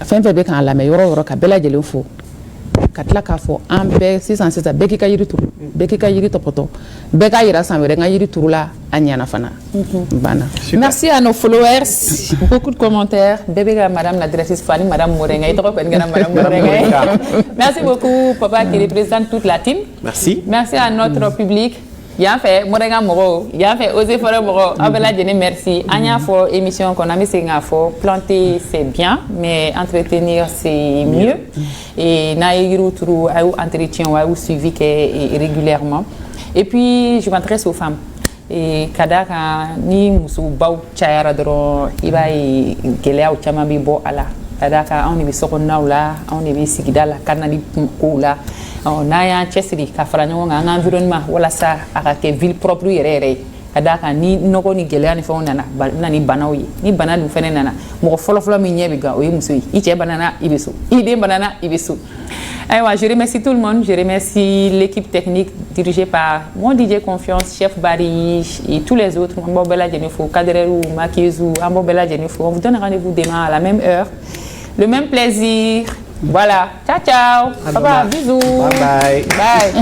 fin fait quand la meilleure kabela de l'info. Katla kafo ambe 606 beki ka yiri turu beki ka yiri topoto beka yira sanwere nga yiri turu la anyana fana bana. Merci à nos followers, beaucoup de commentaires. Bébé Madame la directrice Fanny, Madame Morenga, Madame Morenga. Merci beaucoup papa qui représente toute la team. Merci. Merci à notre public. Y'a fait Morenga Moro, y'a fait Osé Forêt Moro, Abela Djene merci. Anya for émission qu'on a mis c'est fort. Planter c'est bien, mais entretenir c'est mieux. Et naïru trou à entretien ou suivi régulièrement. Et puis je m'adresse aux femmes. Et kadaka ni musu bau chayara dro iba gelea uchama bibo ala. Kadaka on est sokona là, on est sigida la kanali kula. On a un chessri qui a fait un environnement voilà ça a été ville propre yere kadaka ni noko ni gelea ni fona na ni banawi ni banal fene nana mo folo mi nyebi ga o yimusu iche banana ibisu ide banana ibisu. Aywa, je remercie tout le monde, je remercie l'équipe technique dirigée par mon DJ Confiance, Chef Barry et tous les autres, Ambobela Jenifo, Kaderou, Makizou, Ambobela Jenifo. On vous donne rendez-vous demain à la même heure. Le même plaisir. Voilà. Ciao, ciao. Bye-bye. Bisous. Bye-bye. Bye.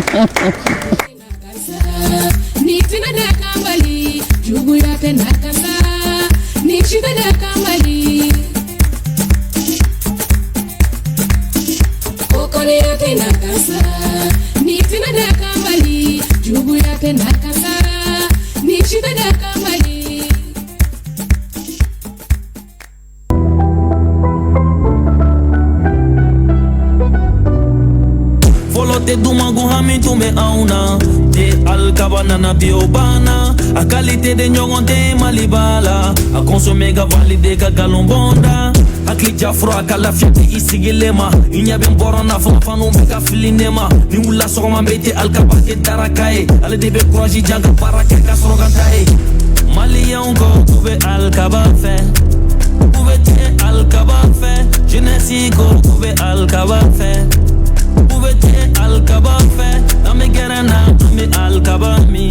Te dumangu hami tume auna te alkaba nana biobana a qualité de nyogonte malibala a consommer ga valide ga galombonda akli jafro akala fiati isigilema inya ben borona fanu mega filinema ni wula sogoma bete alkaba ke darakae ale debe courage janga baraka ka srogantae malion go tuve alkaba fe tuve te alkaba fe jeunesse go tuve alkaba fe Pouvez-vous al-kaba fait, name gerana, name al-kaba mi,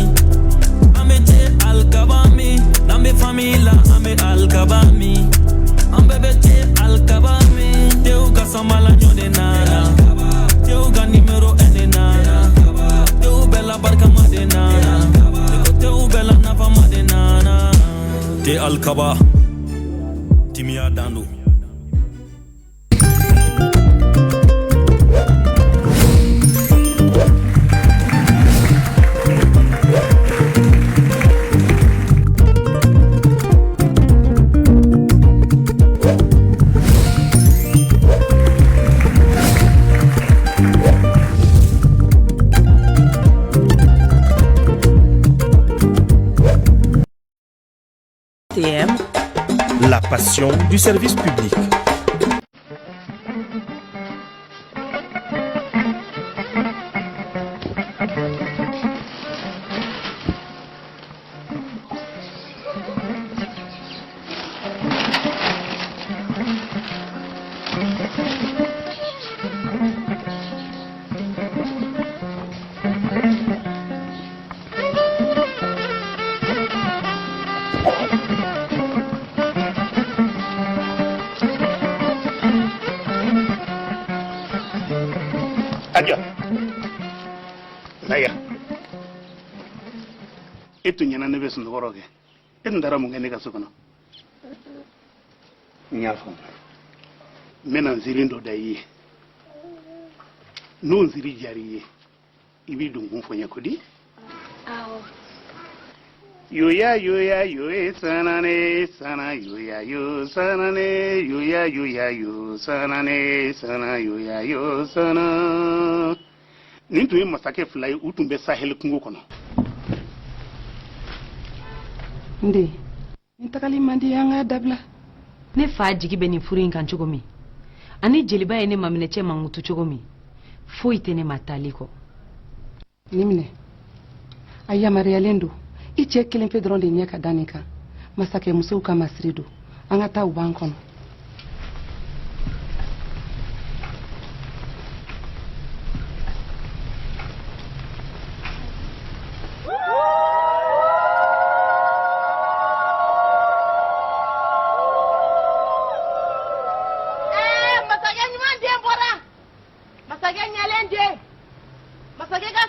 name te al-kaba mi, name famila, name al-kaba mi, name te al-kaba mi, te uga samala nyode nana, te uga numero ene nana, te ubela barka made nana, te ubela nava made nana, te al-kaba, timia dando. la passion du service public. Itu nyana ne besu ngoroge en dara mu ngene ka sukono nyalfo mena nzirindo dayi no nziri jariye ibi dungun fonya kodi awo yoya sanane sana yoya sanane yoya sanane sana yoya sana nintu masake fly utumbe sahel kungo kono nde intakali mandi yanga dabla ne fa jigi beni furin kan cogomi ani jeliba ye ne mamine ce mangutu cogomi foyi te ne matali ko limne aya marialendo ice kelen pe dron de nya ka danika masake muso ka masrido anga ta uban kono Masake nyalende. Masake ka